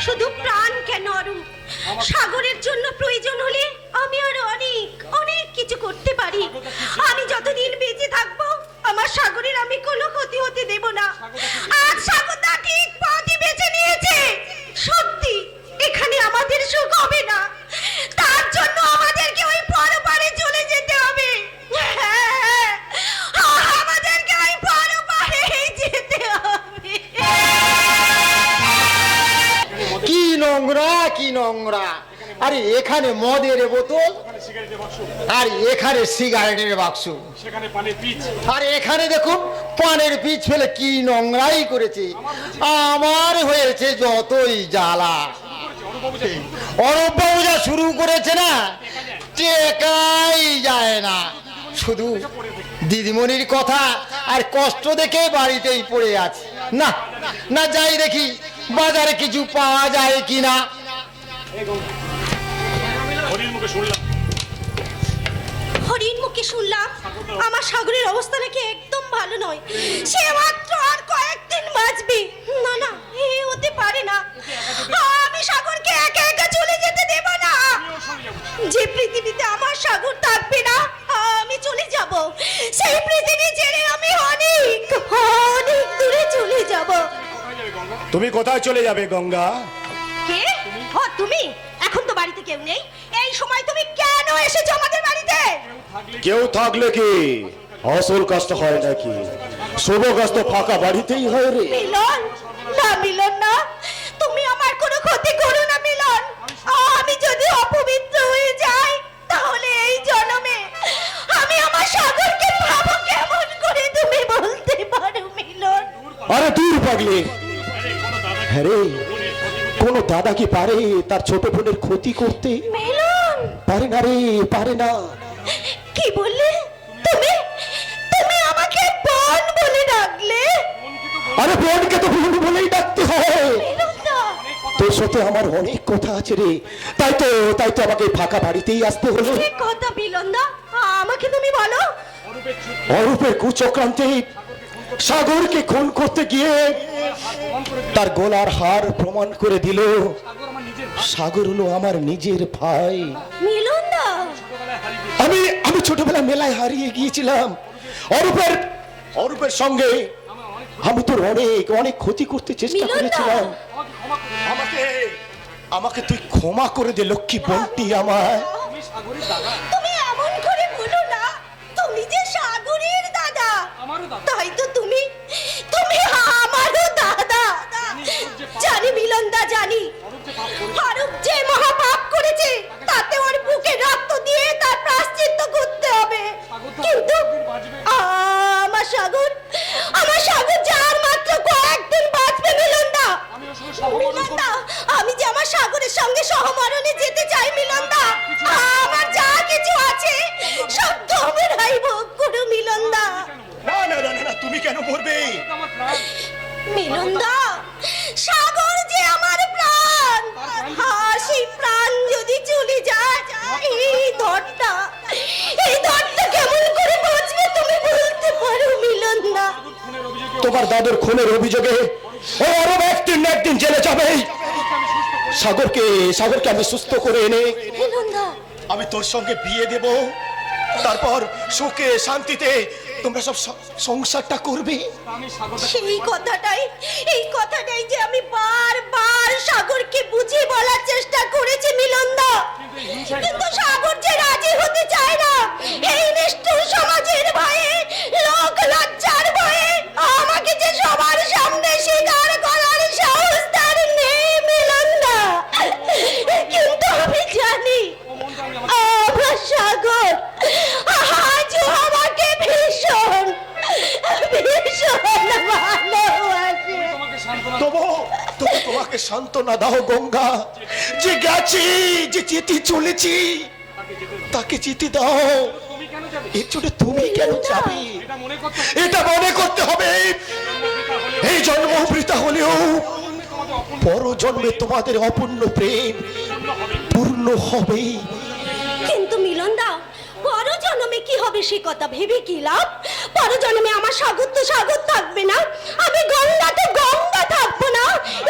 শুধু প্রাণ কেন অরূপ, সাগরের জন্য প্রয়োজন হলে আমি আরো অনেক অনেক কিছু করতে পারি। আমি যতদিন বেঁচে থাকবো আমার সাগরের আমি কোনো ক্ষতি হতে দেব না। আজ সাগর দা ঠিক পথই বেছে নিয়েছে। সত্যি এখানে আমাদের সুখ হবে না, তার জন্য আমাদেরকে ওই পরপারে চলে যেতে হবে। হ্যাঁ, আমাদেরকে ওই পরপারে যেতে হবে। কি নোংরা, কি নোংরা! আরে এখানে মদের বোতল, আর এখানে সিগারেটের বাক্স, আর এখানে দেখুন পানের পিচ ফেলে কি নোংরাই করেছে। আমার হয়েছে যতই জ্বালা। অরূপ বাবু যা শুরু করেছে না, টেকাই যায় না। শুধু দিদিমণির কথা আর কষ্ট দেখে বাড়িতেই পড়ে আছে। না না, যাই দেখি বাজারে কিছু পাওয়া যায় কিনা। হরিণ মুখে শুনলাম আমার সাগরের অবস্থা নাকি একদম ভালো নয়, সে মাত্র আর কয়েকদিন বাঁচবে। না না, এ হতে পারে না। আমি সাগরকে একা একা চলে যেতে দেব না। যে পৃথিবীতে আমার সাগর থাকবে না আমি চলে যাব, সেই পৃথিবী ছেড়ে আমি অনেক অনেক দূরে চলে যাব। তুমি কোথায় চলে যাবে গঙ্গা? কে? ও তুমি? এখন তো বাড়িতে কেউ নেই, এই সময় তুমি কেন এসেছো আমাদের বাড়িতে? কেউ থাকলে কি আসল কাজটা হয় নাকি? শুভ কাজ তো ফাঁকা বাড়িতেই হয় রে। মিলন না, মিলন না, তুমি আমার কোনো ক্ষতি করো না মিলন। আমি যদি অপবিত্র হয়ে যাই তাহলে এই জন্মে আমি আমার সাগরকে পাবো কেমন করে তুমি বলতে পারো মিলন? আরে দূর পাগলি! হ্যাঁ রে, কোন দাদা কি পারে তার ছোট বোনের ক্ষতি করতে? মিলন পারে না রে, পারে না। কি বললে তুমি? তুমি আমাকে বোন বলে ডাকলে? আরে বোনকে তো বোন বলেই ডাকতে হয়। মিলন দা, তোর সাথে আমার অনেক কথা আছে রে, তাই তো আমাকে ফাঁকা বাড়িতেই আসতে হলো। কি কথা মিলন দা, আমাকে তুমি বলো। অরূপের কুচক্রান্তে সাগরকে খুন করতে গিয়ে তার গলার হার প্রমাণ করে দিল সাগর হলো আমার নিজের ভাই। মিলন দা, আমি ছোটবেলা মেলায় হারিয়ে গিয়েছিলাম। অরূপের সঙ্গে আমি তোর অনেক অনেক ক্ষতি করতে চেষ্টা মিলন দা। করেছিলাম। আমাকে তুই ক্ষমা করে দে লক্ষ্মী বোনটি আমার। তুমি এমন করে বলো না, তুমি যে সাগরের দাদা। তাই তো তুমি আমারও দাদা। জানি মিলন দা, জানি অরূপ যে মহাপাপ করেছে তাতে ওর বুকে রক্ত দিয়ে তার প্রায়শ্চিত্ত করতে হবে। কিন্তু আমার সাগর যার মাত্র কয়েকদিন বাঁচবে মিলন দা। মিলন দা, আমি যে আমার সাগরের সঙ্গে সহমরণে যেতে চাই মিলন দা। আমার যা কিছু আছে সব তোমরাই ভোগ করো মিলন দা। না, তুমি কেন মরবে? মিলন দা, সাগর যে আমার প্রাণ। সেই প্রাণ যদি চলে যায়, এই ধরটা কেমন করে বাঁচবে তুমি বলতে পারো মিলন দা? তোমার দাদুর খুনের অভিযোগে ও আরো একদিন না একদিন জেলে যাবে। সাগরকে আমি সুস্থ করে এনে মিলন দা, আমি তোর সঙ্গে বিয়ে দেব। তারপর সুখে শান্তিতে তোমরা সব সংসারটা করবে। এই কথাটাই যে আমি বারবার সাগরকে বুঝিয়ে বলার চেষ্টা করেছি মিলন দা, কিন্তু সাগর যে রাজি হতে চায় না। এই নিষ্ঠুর সমাজের ভয়ে, লোক লজ্জার ভয়ে আমাকে যে সবার সামনে স্বীকার করার সাহস তার নেই মিলন দা। কিন্তু আমি জানি আমার সাগর আজও আমাকে ভীষণ ভালোবাসে। তবু তোমাকে সান্ত্বনা দাও গঙ্গা, যে গেছি, যে যেতে চলেছি তাকে যেতে দাও। এর জন্য তুমি কেন যাবে? এটা মনে করতে হবে এই জন্ম বৃথা হলেও পর জন্মে তোমাদের অপূর্ণ প্রেম পূর্ণ হবে। কিন্তু মিলন দা, বড় জন্মে কি হবে সে কথা ভেবে কি লাভ? পর জন্মে আমার সাগর তো সাগর থাকবে না, আমি গঙ্গা তো গঙ্গা থাকবো না।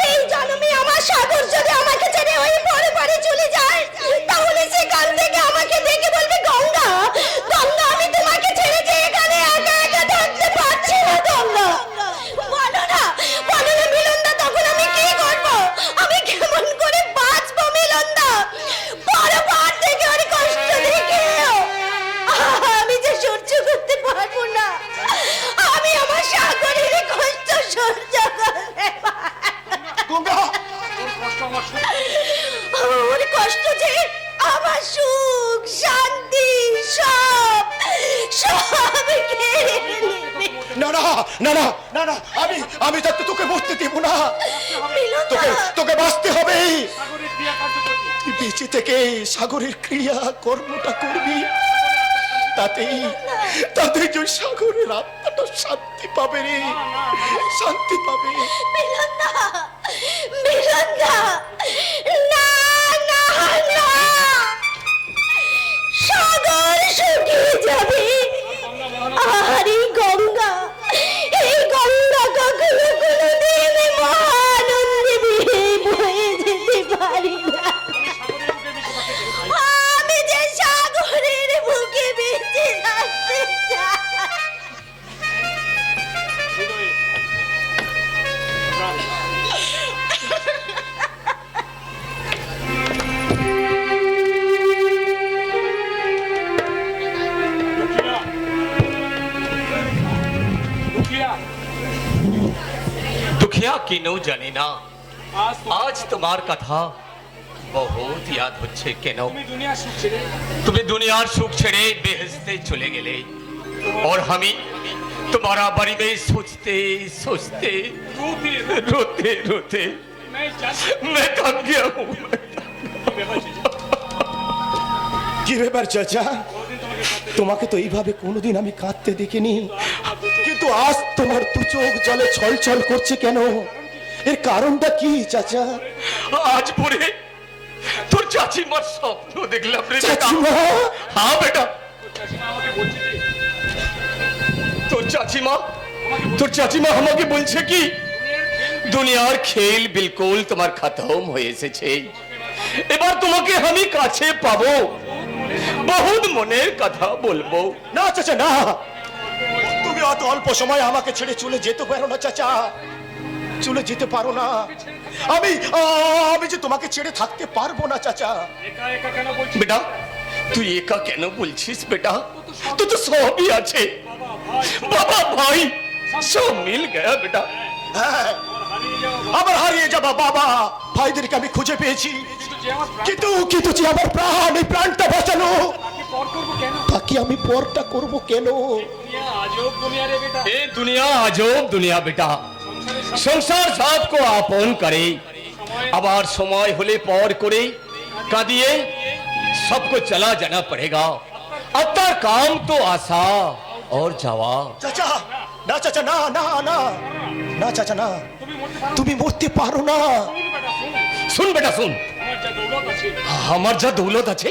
এই জন্মে আমার সাগর যদি আমাকে ছেড়ে ওই পরে পরে চলে যায়, তাহলে সেখান থেকে আমাকে দেখে বলবে গঙ্গা, গঙ্গা আমি তোমাকে ছেড়ে যে এখানে একা একা থাকতে পারছি না গঙ্গা। বলো না, বলো না মিলনদা, তখন আমি কি করব? আমি কেমন করে বাঁচবো মিলনদা? বারবার থেকে ওর কষ্ট দেখেও আমি যে সহ্য করতে পারবো না, আমি আমার সাগরের কষ্ট সহ্য করতে পারবো না। ওর কষ্ট যে আমার সুখ শান্তি সব সব কেড়ে নেবে। না না না না না না, আমি থাকতে তোকে বসতে দেব না। মিলনদা, তোকে বাঁচতে হবে। তুই বেঁচে থেকে সাগরের ক্রিয়া কর্মটা করবি, তাতেই যে সাগরের আত্মাটা শান্তি পাবে রে, শান্তি পাবে। মিলনদা, মিলনদা, না না না, সাগর শুকিয়ে যাবে আর এই গঙ্গা কখনো কোনোদিন মহানন্দে বয়ে যেতে পারি না। আমি যে সাগরের বুকে বেঁচে থাকতে চাই। दुखिया क्यों जानी ना आज तुम्हार कथा बहुत याद হচ্ছে কেন তুমি দুনিয়ার সুখ ছেড়ে বেহেশতে চলে গেলে और हमें तुम्हारा बारे में सोचते सोचते रोते रोते मैं थक गया हूँ। কি ব্যাপার চাচা, তোমাকে তো এইভাবে কোনোদিন আমি কাঁদতে দেখিনি, কিন্তু আজ তোমার দু চোখ জলে ছলছল করছে কেন? এর কারণটা কি চাচা? आज पूरे তোর চাচিমার স্বপ্ন দেখলাম রে বেটা। চাচিমা? हाँ बेटा, তোর চাচিমা আমাকে বলছে কি দুনিয়ার খেল বিলকুল তোমার খতম হয়ে এসেছে, এবার তোমাকে আমি কাছে পাবো, বহুত মনের কথা বলবো। না চাচা না, তুমি অত অল্প সময় আমাকে ছেড়ে চলে যেতে পারো না চাচা, চলে যেতে পারো না। আমি যে তোমাকে ছেড়ে থাকতে পারবো না চাচা। বেটা তুই একা কেন বলছিস বেটা, তো তো সবই আছে, বাবা ভাই সব মিল গয়া বেটা। হ্যাঁ, আবার হারিয়ে যাবা বাবা ভাইদেরকে আমি খুঁজে পেয়েছি, কিন্তু যে আমার প্রাণ, এই প্রাণটা বাঁচালো, তাকে আমি পরটা করব কেন? ये दुनिया अजब दुनिया बेटा, संसार सबको आपन करे, আবার সময় হলে পর করে কাঁদিয়ে सबको चला जाना पड़ेगा। अत्तर काम तो आसा और जावा। চাচা না, চাচা না না না না চাচা না, তুমি মরতে পারো না। सुन बेटा सुन, हमार जा दौलत আছে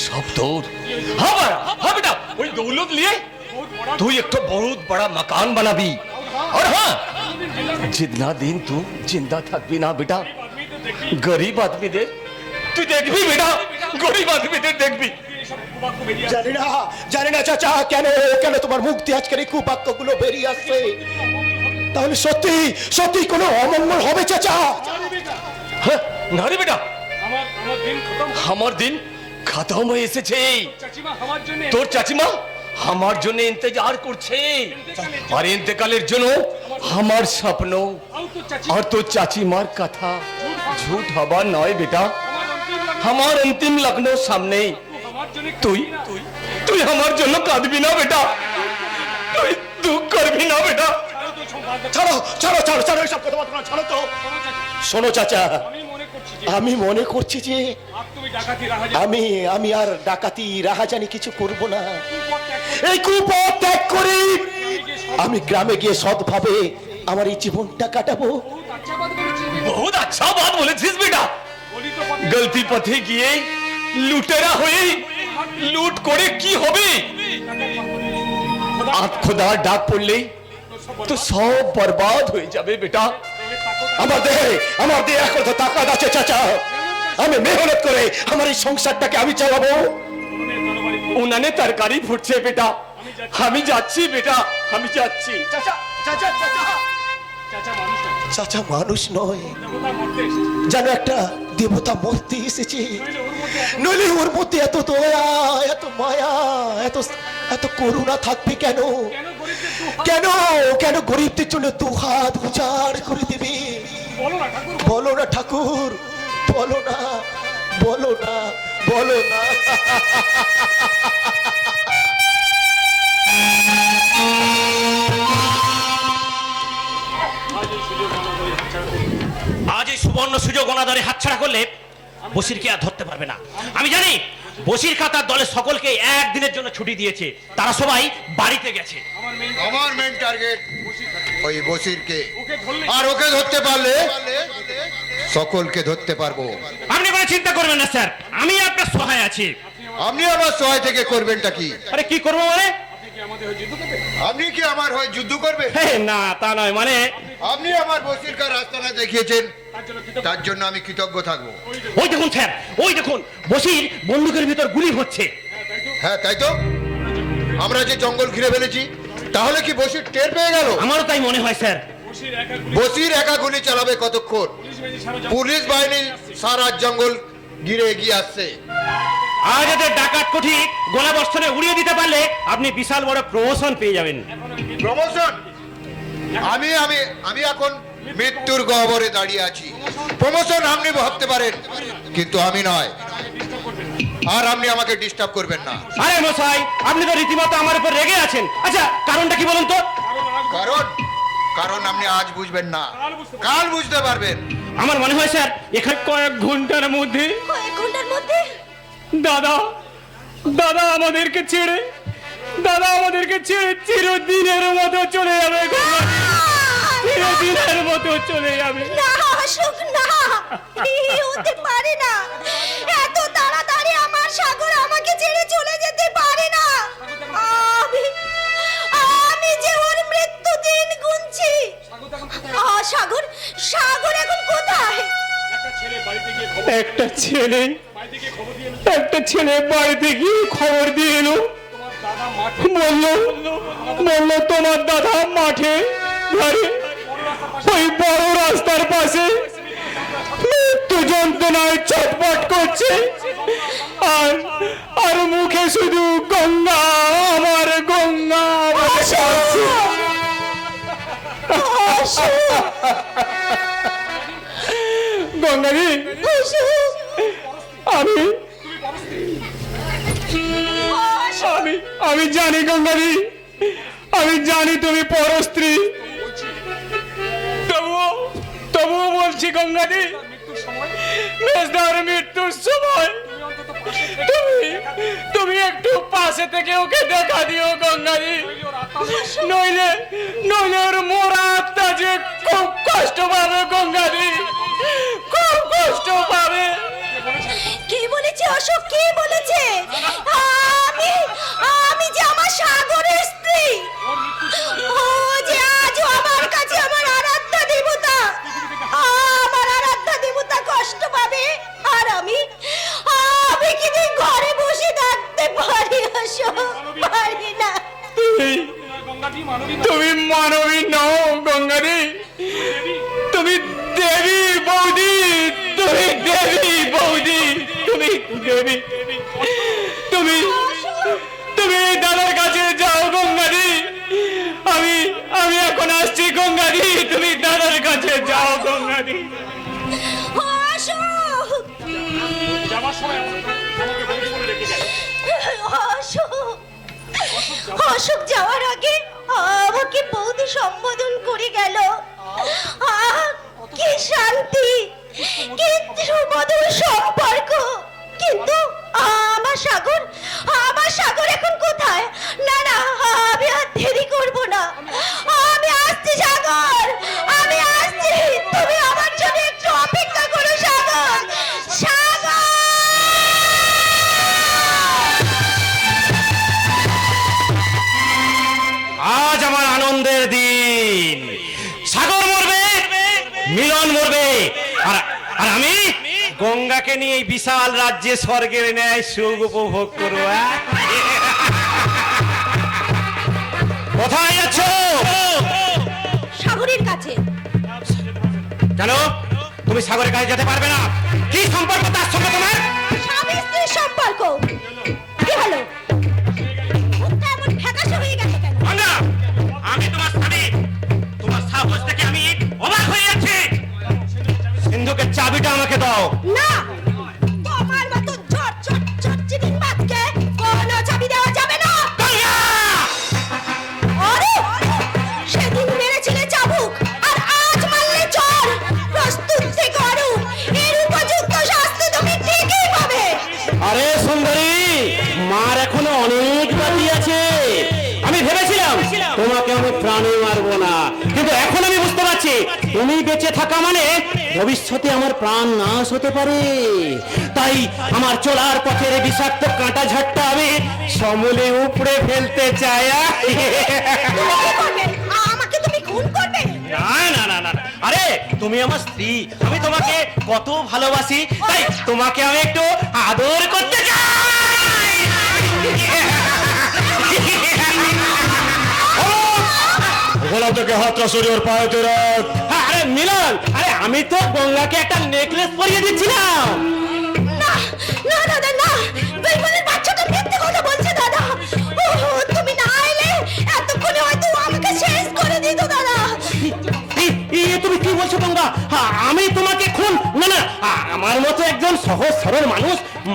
सब তোর। हाँ बेटा ওই दौलत लिए তুই একটা बहुत बड़ा मकान बनाबी, और हाँ जितना दिन तू जिंदा থাকবি না বেটা गरीब आदमी दे তুই দেখবি বেটা, গরিব আদমিদের দেখবি। জানি না চাচা, কেন কেন তোমার মুখ দিয়ে আজকের এই কুবাক্যগুলো বেরিয়ে আসছে? তাহলে সত্যি সত্যি কোনো অমঙ্গল হবে চাচা? হ্যাঁ, না রে বেটা, আমার দিন খতম হয়ে এসেছে। তোর চাচিমা আমার জন্য ইন্তজার করছে, আর ইন্তেকালের জন্য আমার স্বপ্ন আর তোর চাচিমার কথা ঝুট হবার নয় বেটা। আমার অন্তিম লগ্ন সামনে, তুই তুই আমার জন্য কাঁদবি না বেটা, তুই দুঃখ করবি না বেটা। ছাড়ো ছাড়ো ছাড়ো ছাড়ো, এসব কথা বলতে ছাড়ো তো। শোনো চাচা, আমি মনে করছি যে আমি আর ডাকাতি রাহাজানি কিছু করব না। এই কুপথ ত্যাগ করে আমি গ্রামে গিয়ে সৎভাবে আমার এই জীবনটা কাটাবো। बहुत अच्छा बात বলেছিস বেটা, গলতি পথে গিয়ে লুটেরা হয়ে লুট করে কি হবে? আর খোদার ডাক পড়লেই তো সব বরবাদ হয়ে যাবে বেটা। আমার দেহে এখন তো তাকাত আছে চাচা। আমি মেহনত করে আমার এই সংসারটাকে আমি চালাবো। উনানে তরকারি ফুটছে বেটা, আমি যাচ্ছি বেটা, আমি যাচ্ছি। চাচা চাচা চাচা চাচা মানুষ নয়, যেন একটা দেবতা মরতে এসেছে। নইলে ওর মধ্যে এত দয়া, এত মায়া, এত করুণা থাকবে কেন? কেন কেন গরিবদের জন্য দু হাত উজাড় করে দেবে? বলো না ঠাকুর, বলো না, বলো না, বলো না। আজ এই সুবর্ণ সুযোগ অনাদারে হাতছাড়া করলে বসিরকে আর ধরতে পারবে না। আমি জানি বসির খাতার দলের সকলকে একদিনের জন্য ছুটি দিয়েছে, তারা সবাই বাড়িতে গেছে। আমার মেইন টার্গেট ওই বসিরকে, আর ওকে ধরতে পারলে সকলকে ধরতে পারবো। আপনি কোনো চিন্তা করবেন না স্যার, আমি আপনার সহায় আছি। আপনি আমার সহায় থেকে করবেনটা কি? আরে কি করবো মানে? আপনি কি আমার হয়ে যুদ্ধ করবেন? না তা নয়, মানে আপনি আমার বসিরকার রাস্তা না দেখিয়েছেন, তার জন্য আমি কৃতজ্ঞ থাকবো। ওই দেখুন স্যার, ওই দেখুন বসির বন্দুকের ভিতর গুলি হচ্ছে। হ্যাঁ তাই তো, আমরা যে জঙ্গল ঘিরে ফেলেছি, তাহলে কি বসির টের পেয়ে গেল? আমারও তাই মনে হয় স্যার। বসির একা গুলি চালাবে কতক্ষণ? পুলিশ বাহিনী সারা জঙ্গল ঘিরে এগিয়ে আসছে। আজ এদের ডাকাত কোঠি গোলাবর্ষণে উড়িয়ে দিতে পারলে আপনি বিশাল বড় প্রমোশন পেয়ে যাবেন। প্রমোশন? আমি আমি আমি এখন মৃত্যুর গহ্বরে দাঁড়িয়ে আছি। প্রমোশন আপনি ভাবতে পারেন, কিন্তু আমি নয়। আর আপনি আমাকে ডিস্টার্ব করবেন না। আরে মশাই, আপনি তো রীতিমতো আমার উপর রেগে আছেন। আচ্ছা কারণটা কি বলুন তো? কারণ আপনি আজ বুঝবেন না, কাল বুঝতে পারবেন। আমার মনে হয় স্যার এখানে কয়েক ঘন্টার মধ্যে দাদা আমাদেরকে ছেড়ে চিরদিনের মতো চলে যাবে, চিরদিনের মতো চলে যাবে। না অশোক, না, হতে পারে না। এত তাড়াতাড়ি আমার সাগর আমাকে ছেড়ে চলে যেতে পারে না। আমি যে ওর মৃত্যু দিন গুনছি। সাগর এখন কোথায়? একটা ছেলে বাড়িতে গিয়ে খবর দিয়ে এলো, বললো তোমার দাদা মাঠে ঘরে ওই বড় রাস্তার পাশে মৃত্যু যন্ত্রণায় ছটফট করছে, আর মুখে শুধু গঙ্গা আমার গঙ্গা বলে গঙ্গারি। আমি জানি গঙ্গারি, আমি জানি তুমি পরস্ত্রী, তবুও বলছি গঙ্গারি, মেজদার মৃত্যুর সময় তুমি একটু পাশে থেকে ওকে দেখা দিও গঙ্গারি, নইলে ওর মোরা আত্মা যে খুব কষ্ট পাবে গঙ্গারি, খুব কষ্ট পাবে। কি বলেছে অশোক, কি বলেছে? আমি যে আমার সাগরের স্ত্রী, ও যে আজও আমার কাছে আমার আরাধ্যা দেবতা, কষ্ট পাবে। আর আমি কি ঘরে বসে থাকতে পারি অশোক? পারি না। তুমি মানবী নও গঙ্গারি, তুমি দেবী বৌদি, তুমি দেবী বৌদি, তুমি দেবী। তুমি দাদার কাছে যাও গঙ্গারি, আমি এখন আসছি গঙ্গারি, তুমি দাদার কাছে যাও গঙ্গারি। অশোক যাওয়ার আগে আমাকে বৌদি সম্বোধন করে গেল। কি শান্তি, কি সুমধুর সম্পর্ক। কিন্তু আমার সাগর এখন কোথায়? না, আমি আর দেরি করব না, আমি আসছি সাগর, আমি আসছি। তুমি আমার জন্য একটু অপেক্ষা করো সাগর। আনন্দের দিন। সাগর মরবে, মিলন মরবে, আর আর আমি গঙ্গাকে নিয়ে এই বিশাল রাজ্যে স্বর্গের ন্যায় সুখ উপভোগ করবো। কোথায় যাচ্ছ? সাগরের কাছে। কেন তুমি সাগরের কাছে যেতে পারবে না? কি সম্পর্ক তার সঙ্গে তোমার? স্বামী স্ত্রীর সম্পর্ক। কি হলো? মুখটা এমন ফ্যাকাশে হয়ে গেছে কেন? গঙ্গা, আমি তোমার স্বামী। তোমার সাহস দেখে আমি অবাক হয়ে যাচ্ছি। সিন্ধুকের চাবিটা আমাকে দাও। না, তোমার মতো চিটিং বাজকে কোনো চাবি দেওয়া যাবে না। গঙ্গা! আরে, সেদিন মেরেছিলে চাবুক আর আজ মারলে চোর। প্রস্তুত থেকে আরো এর উপযুক্ত শাস্তি তুমি ঠিকই পাবে। আরে সুন্দরী, মার এখনো অনেক বাকি আছে। আমি ভেবেছিলাম তোমাকে আমি প্রাণে মারবো না, কিন্তু এখন আমি বুঝতে পারছি তুমি বেঁচে থাকা মানে ভবিষ্যতে আমার প্রাণ নাশ হতে পারে। তাই আমার চলার পথের বিষাক্ত কাঁটা ঝাড়টা আমি সমূলে উপড়ে ফেলতে চাই। তুমি কি করবে? আমাকে তুমি খুন করবে? না না না না না। আরে তুমি আমার স্ত্রী, আমি তোমাকে কত ভালোবাসি, তাই তোমাকে আমি একটু আদর করতে চাই। গোলা থেকে হাতটা সরিয়ে ওর পায়েতে রাখ। আরে মিলন, আরে আমি তো গঙ্গাকে একটা নেকলেস পরিয়ে দিচ্ছিলাম। না না দাদা না, বেইমানের বাচ্চাটা মিথ্যে কথা বলছে দাদা। তুমি না এলে এতক্ষণে হয়তো আমাকে শেষ করে দিত দাদা। তুমি কি বলছো গঙ্গা? আমি তোমাকে খুন? না না, আমার মতো একজন সহজ সরল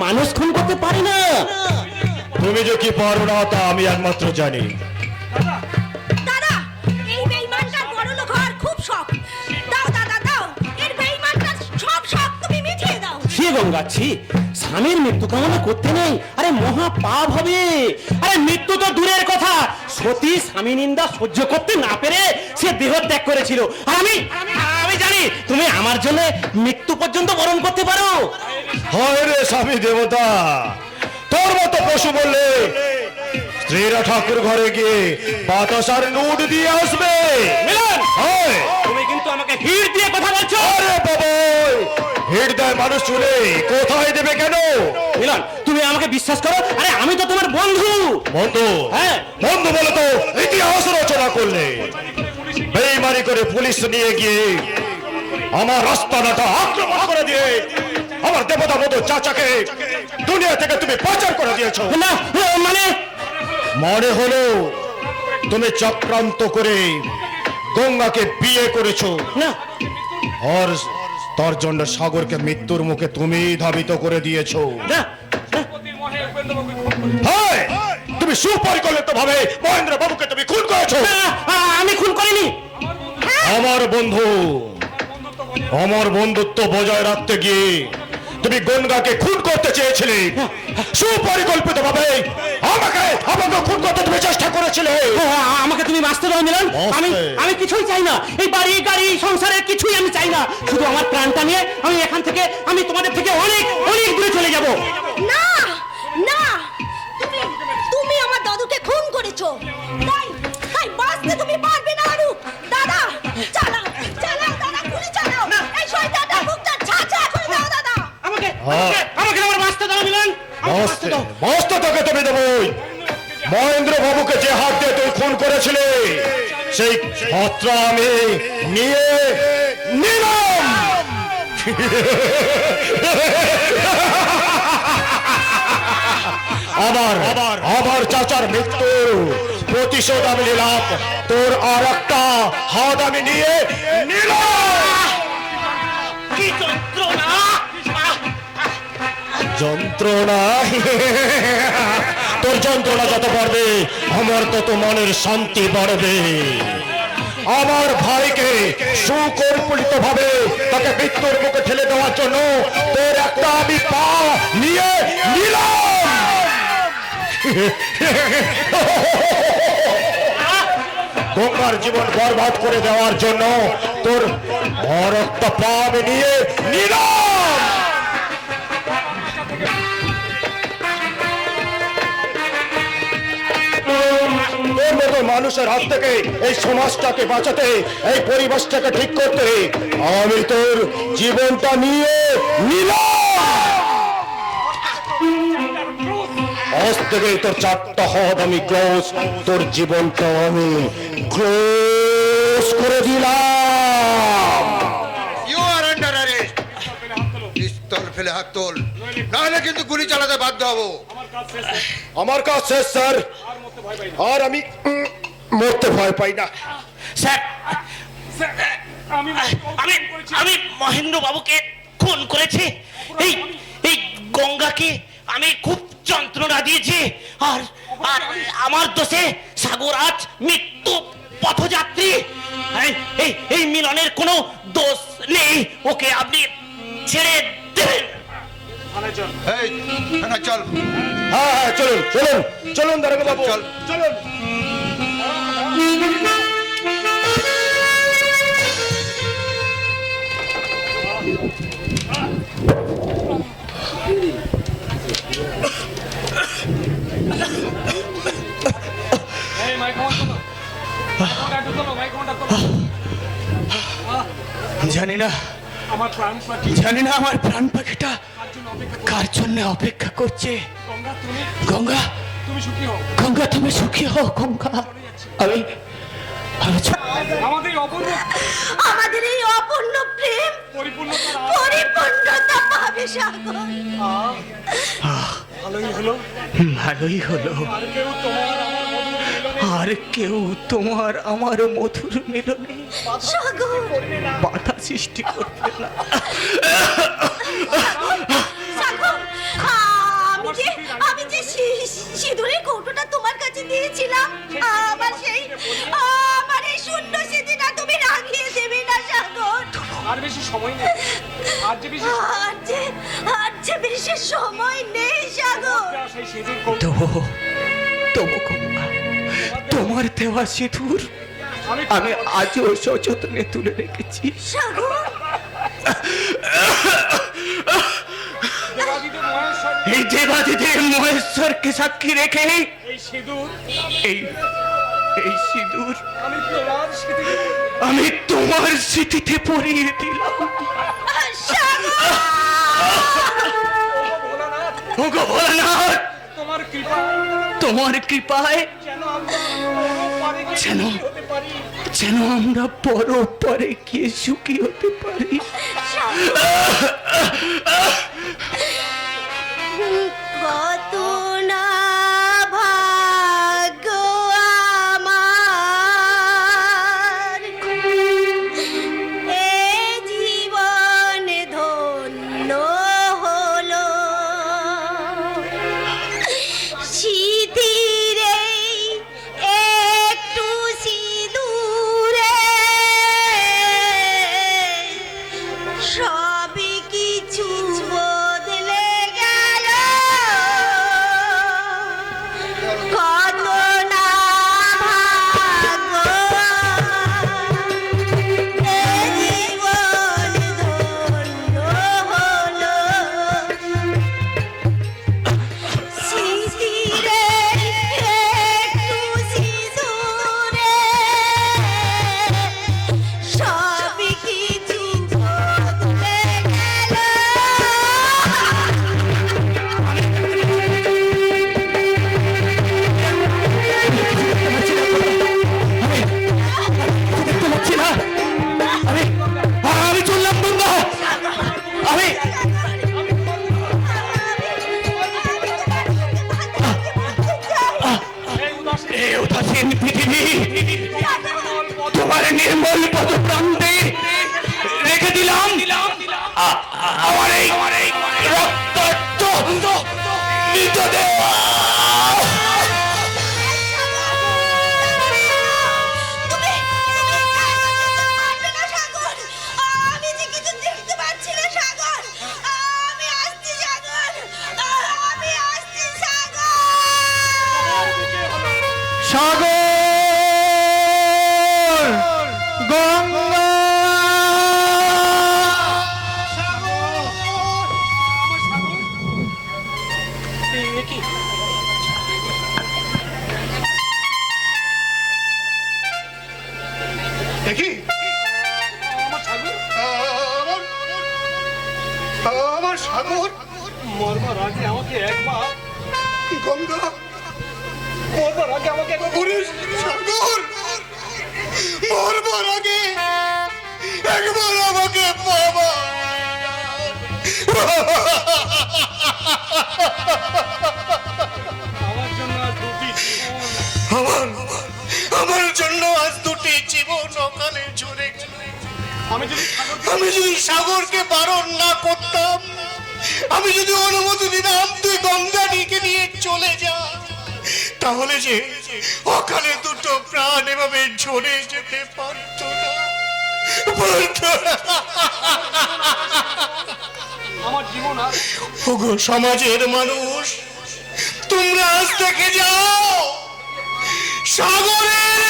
মানুষ খুন করতে পারি না। তুমি যে কি পারো না তা আমি একমাত্র জানি। দাদা, এই বেইমানটার বড়লোক হওয়ার খুব শখ। দাও দাদা দাও, এর বেইমানটার সব শখ তুমি মিটিয়ে দাও। ছি গঙ্গা ছি, স্বামীর মৃত্যু কামনা করতে নেই। আরে মহা পাপ হবে। আরে মৃত্যু তো দূরের কথা, সতী স্বামী নিন্দা সহ্য করতে না পেরে সে দেহ ত্যাগ করেছিল। আর আমি জানি তুমি আমার জন্য মৃত্যু পর্যন্ত বরণ করতে পারো। হয় রে স্বামী দেবতা, তোর মতো পশু বললে স্ত্রীরা ঠাকুর ঘরে গিয়ে বাতাসার নুড দিয়ে আসবে। মিলন, হয়। তুমি কিন্তু আমাকে হিড় দিয়ে কথা বলছো। আরে বাবা, হিট দেয় মানুষ চলে, কোথায় দেবে কেন? মিলন, তুমি আমাকে বিশ্বাস করো। আরে আমি তো তোমার বন্ধু। বন্ধু? হ্যাঁ। বন্ধু বলে তো ইতিহাস রচনা করলে, বেইমানি করে পুলিশ নিয়ে গিয়ে আমার রাস্তাটা আক্রমণ করে দিয়ে আমার দেবতা মতো চাচাকে দুনিয়া থেকে তুমি পাচার করে দিয়েছো। না মনে হলো তুমি চক্রান্ত করে গঙ্গাকে বিয়ে করেছো। না, আর তার জন্য সাগরকে মৃত্যুর মুখে তুমি ধাবিত করে দিয়েছো। না, হ্যাঁ, তুমি সুপরিকল্পিত ভাবে মহেন্দ্র বাবুকে তুমি খুন করেছো। আমি খুন করিনি। আমার বন্ধু, আমার বন্ধুত্ব বজায় রাখতে গিয়ে তুমি গঙ্গাকে খুন করতে চেয়েছিলে। সুপরিকল্পিত ভাবে আমাকে খুন করতে তুমি চেষ্টা করেছিলে। আমাকে তুমি বাঁচতে দাও মিলন। আমি কিছুই চাই না, এই বাড়ি গাড়ি সংসারের কিছুই আমি চাই না। শুধু আমার প্রাণটা নিয়ে আমি এখান থেকে, আমি তোমাদের থেকে অনেক অনেক দূরে চলে যাব। না না, তুমি আমার দাদুকে খুন করেছো, তাই বাঁচতে তুমি পারবে না। আরু দাদা, চালাও চালাও দাদা, গুলি চালাও। এই শয়তানটা মুখটা ছাঁচা করে দাও দাদা। আমাকে আমার বাঁচতে দাও মিলন। বাঁচতে তোকে তুমি দেবই। মহেন্দ্র বাবুকে যে হাত দিয়ে তুই খুন করেছিলে সেই হাতটা আমি নিয়ে নিলাম। আবার চাচার মৃত্যু প্রতিশোধ আমি নিলাম, তোর আর একটা হাত আমি নিয়ে নিলাম। কি যন্ত্রণা! যন্ত্রণা? তোর যন্ত্রণা যত বাড়বে আমার তত মনের শান্তি বাড়বে। আমার ভাইকে সুকল্পিত ভাবে তাকে মৃত্যুর মুখে ঠেলে দেওয়ার জন্য তোর একটা আমি পা নিয়ে নিলাম। গঙ্গার জীবন বরবাদ করে দেওয়ার জন্য তোর আর একটা পা আমি নিয়ে নিলাম। তোর মতো মানুষের হাত থেকে এই সমাজটাকে বাঁচাতে, এই পরিবেশটাকে ঠিক করতে আমি তোর জীবনটা নিয়ে নিলাম। আজ থেকে তোর 4টা হাত আমি ক্লোজ, তোর জীবনটা আমি ক্লোজ করে দিলাম। You are under arrest. পিস্তল ফেলে হাত তোল, নাহলে কিন্তু গুলি চালাতে বাধ্য হবো। আমার কাজ শেষ স্যার, আর আমি মরতে ভয় পাই না। স্যার, আমি আমি মহেন্দ্র বাবুকে খুন করেছি। এই এই গঙ্গাকে আমি খুব যন্ত্রণা দিয়েছি, আর আর আমার দোষে সাগর আজ মৃত্যু পথযাত্রী। এই এই মিলনের কোনো দোষ নেই, ওকে আপনি ছেড়ে দেবেন। এই থানা চল। হ্যাঁ হ্যাঁ, চলুন চলুন চলুন দারোগা বাবু, চল। চলুন। জানি না জানি না আমার প্রাণ পাখিটা কার জন্য অপেক্ষা করছে। গঙ্গা গঙ্গা তুমি সুখী হও গঙ্গা। আমি আমাদের এই অপূর্ণ প্রেম পরিপূর্ণতা পাবে সাগর। ভালোই হলো, আর কেউ তোমার আমার মধুর মিলনে সাগর বাধা সৃষ্টি করবে না। সাগর, আমি যে সিঁদুরের কৌটোটা তোমার কাছে দিয়েছিলাম, আমার এই শূন্য স্মৃতিটা তুমি রাখিয়ে দেবে না সাগর। আর বেশি সময় নেই, আর যে বেশি সময় নেই সাগর। তবু গঙ্গা, তোমার দেওয়া সিঁদুর আমি আজও সযত্নে তুলে রেখেছি। সাগর, এই দেবাদিদেব মহেশ্বরকে সাক্ষী রেখে এই সিঁদুর আমি তোমার স্মৃতিতে পরিয়ে দিলাম। ওগো ভোলানাথ, তোমার কৃপায় যেন আমরা বড় পরে গিয়ে সুখী হতে পারি। কত না ভাগ্য আমার, এ জীবন ধন্য হলো। সিঁথির একটু সিঁদুরে সবই কিছু বদলে গেল। কত না ভাগ্য এ জীবন ধন্য হলো। সিঁথিরে একটু সিঁদুরে সবই কিছু বদলে গেল। আমি চললাম গঙ্গা। আমি এই উদাসীন পৃথিবী তোমার নির্মল পদপ্রান্তে রেখে দিলাম। আমার এই রক্তাক্ত মৃতদেহ। আমি যে কিছু দেখতে পাচ্ছি না সাগর। আমি আসছি সাগর, আমি আসছি সাগর। সাগর, গঙ্গা, দেখি আমার সাগর মরবার আগে আমাকে একবার গঙ্গা মরবার আগে আমাকে ওরে সাগর মরবার আগে একবার আমাকে বাবা আমার জন্য আর দুটি আমার জন্য আজ দুটি জীবন অকালে ঝরে গেল। আমি যদি আমি যদি সাগরকে বারণ না করতাম, আমি যদি অনুমতি দিতাম তুই গঙ্গা দিকে নিয়ে চলে যা, তাহলে যে অকালে দুটো প্রাণ এভাবে ঝরে যেতে পারতো না, পারতো না। আমার জীবন আর ওগো সমাজের মানুষ, তোমরা আজ থেকে যাও, সাগরের